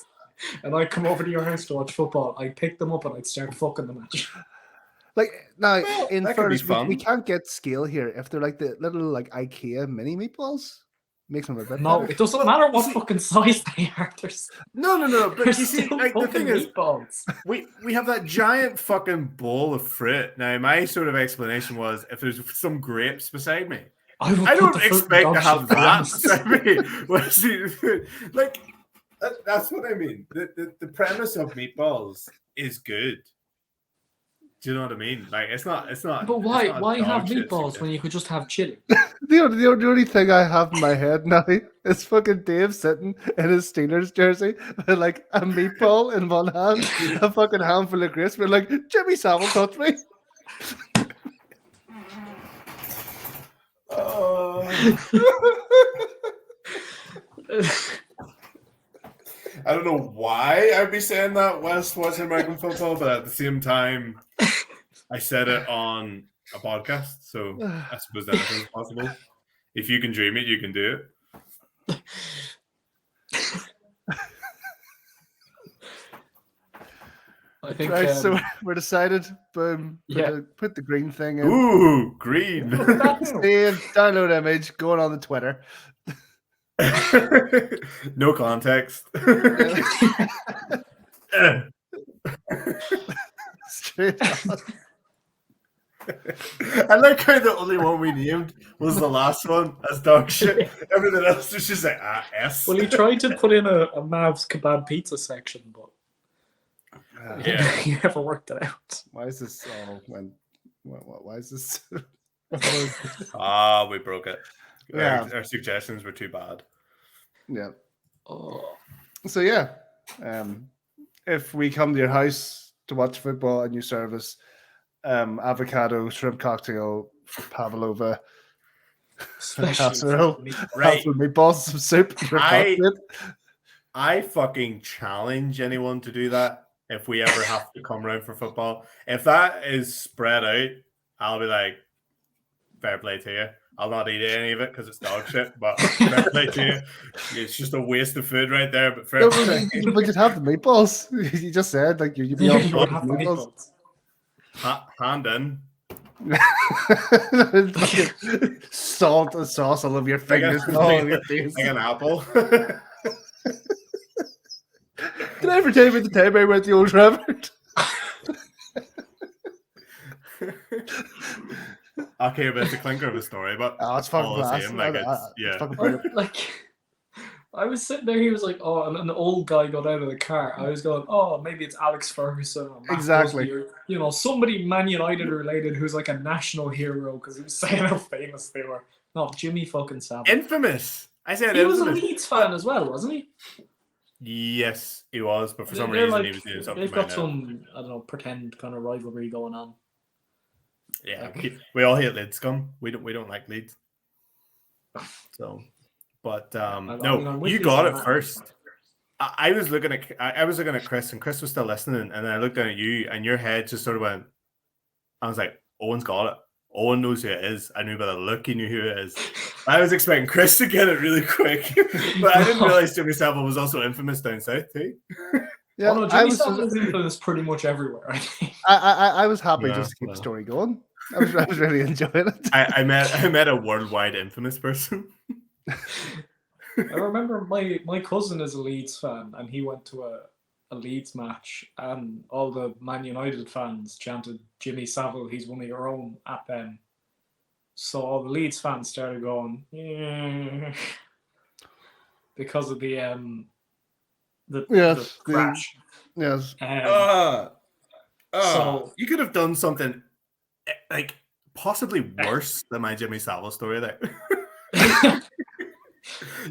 and I come over to your house to watch football, I'd pick them up and I'd start fucking them at you. Like now, Well, in that could be fairness, fun. we can't get scale here. If they're like the little like IKEA mini meatballs, makes them a bit No, better. it doesn't matter what fucking size they are. No. But They're you see, still like the fucking thing is, meatballs. we have that giant fucking bowl of fruit. Now, my sort of explanation was if there's some grapes beside me, I I don't expect to have that beside me. Well, see, like that's what I mean. The premise of meatballs is good. Do you know what I mean? Like it's not. But why? it's not Why have dog shit meatballs suggestion. when you could just have chili? The only thing I have in my head now is fucking Dave sitting in his Steelers jersey with like a meatball in one hand, a fucking handful of grapes, but like Jimmy Savile touched me. I don't know why I'd be saying that whilst watching American football, but at the same time, I said it on a podcast, so I suppose anything's possible. If you can dream it, you can do it. I think. Right, so we're decided. Boom. Put the green thing in. Ooh, green. Save, download image, going on the Twitter. No context. Straight on. I like how the only one we named was the last one as dog shit. Everything else was just like S. Well, he tried to put in a Mav's kebab pizza section, but he never worked it out. Why is this? Why is this? We broke it. Yeah. Our suggestions were too bad. Yeah. Oh. So yeah, if we come to your house to watch football and you serve us avocado, shrimp cocktail, pavlova, casserole, right? Meatballs, some soup. I fucking challenge anyone to do that if we ever have to come around for football. If that is spread out, I'll be like, fair play to you. I'll not eat any of it because it's dog shit, but fair play to you. It's just a waste of food right there. But fair play. But you'd have the meatballs. You just said like you'd be on board with meatballs. Hand in. Salt and sauce all over your fingers. Like an apple. Did I ever tell you about the time I went to the Old Trafford? Okay, but it's a clinker of a story, but it's fucking class. I was sitting there, he was like, oh, and an old guy got out of the car. I was going, oh, maybe it's Alex Ferguson or Matt exactly. Busby or, somebody Man United related who's like a national hero because he was saying how famous they were. No, Jimmy fucking Savile. Infamous. I said he infamous. Was a Leeds fan as well, wasn't he? Yes, he was, but for some reason he was doing something. They've got some, I don't know, pretend kind of rivalry going on. Yeah, we all hate Leeds scum. We don't like Leeds. So, but no, you got it first. I was looking at Chris, and Chris was still listening, and then I looked down at you, and your head just sort of went. I was like, Owen's got it. Owen knows who it is. I knew by the look he knew who it is. I was expecting Chris to get it really quick, but I didn't realize Jimmy Savile was also infamous down south too. Yeah, Jimmy Savile is infamous pretty much everywhere. I think. I was happy just to keep the story going. I was really enjoying it. I met a worldwide infamous person. I remember my cousin is a Leeds fan, and he went to a Leeds match, and all the Man United fans chanted Jimmy Savile, he's one of your own at them. So all the Leeds fans started going, yeah, because of the crash. Yes. So you could have done something like possibly worse than my Jimmy Savile story there.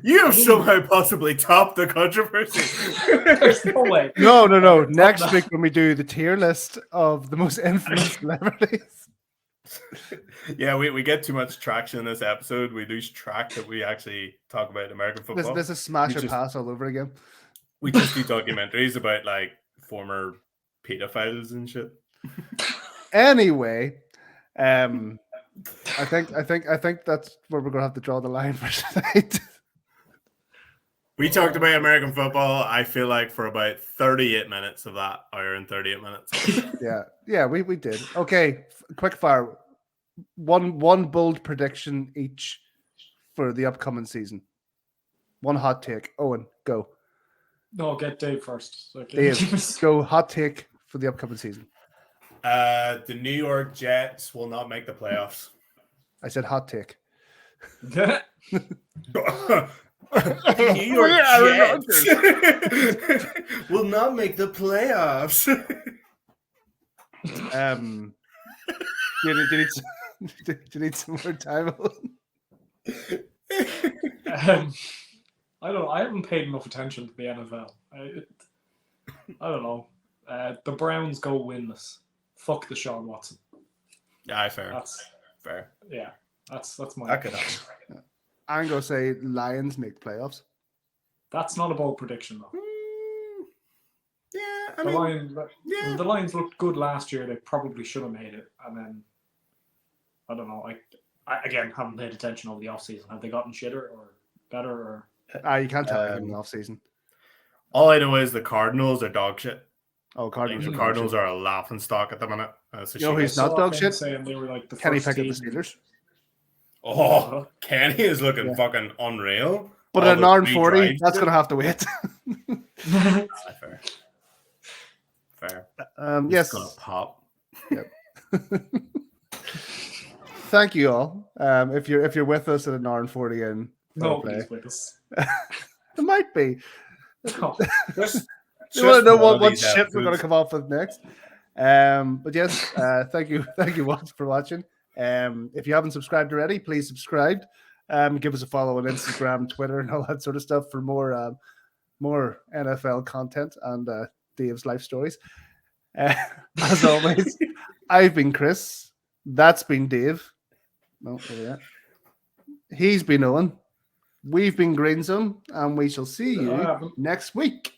You have somehow possibly topped the controversy. There's no way. No. Next week when we do the tier list of the most infamous celebrities. Yeah, we get too much traction in this episode. We lose track that we actually talk about American football. This is smash or pass all over again. We just do documentaries about like former pedophiles and shit. Anyway, I think that's where we're gonna have to draw the line for tonight. We talked about American football, I feel like, for about 38 minutes of that hour and 38 minutes. Yeah, we did. Okay, quick fire. One bold prediction each for the upcoming season. One hot take. Owen, go. No, get Dave first. Dave, go hot take for the upcoming season. The New York Jets will not make the playoffs. I said hot take. New York Jets will not make the playoffs. Do you need some more time? I don't know. I haven't paid enough attention to the NFL. I don't know. The Browns go winless. Fuck the Deshaun Watson. Yeah, fair. That's fair. Yeah, that's my. That could happen. I'm gonna say Lions make playoffs. That's not a bold prediction though. Yeah, the Lions looked good last year. They probably should have made it, and then I don't know. I again haven't paid attention over the offseason. Have they gotten shitter or better or? You can't tell in the offseason. All I know is the Cardinals are dog shit. Oh, Cardinals! The Cardinals are a laughing stock at the minute. He's not dog shit. Saying they were like the Kenny first Pickett, team. the Steelers. Oh, Kenny is looking fucking unreal. But at an hour and 40, that's going to have to wait. Fair. Yes. It's going to pop. Yep. thank you all. If you're with us at an hour and 40 in, nobody's with us. It might be. No. You want to know what shit we're going to come off with next? But yes, thank you for watching. If you haven't subscribed already, please subscribe. Give us a follow on Instagram, Twitter, and all that sort of stuff for more NFL content and Dave's life stories. As always, I've been Chris. That's been Dave. No, he's been Eoghan. We've been GreenZone, and we shall see you next week.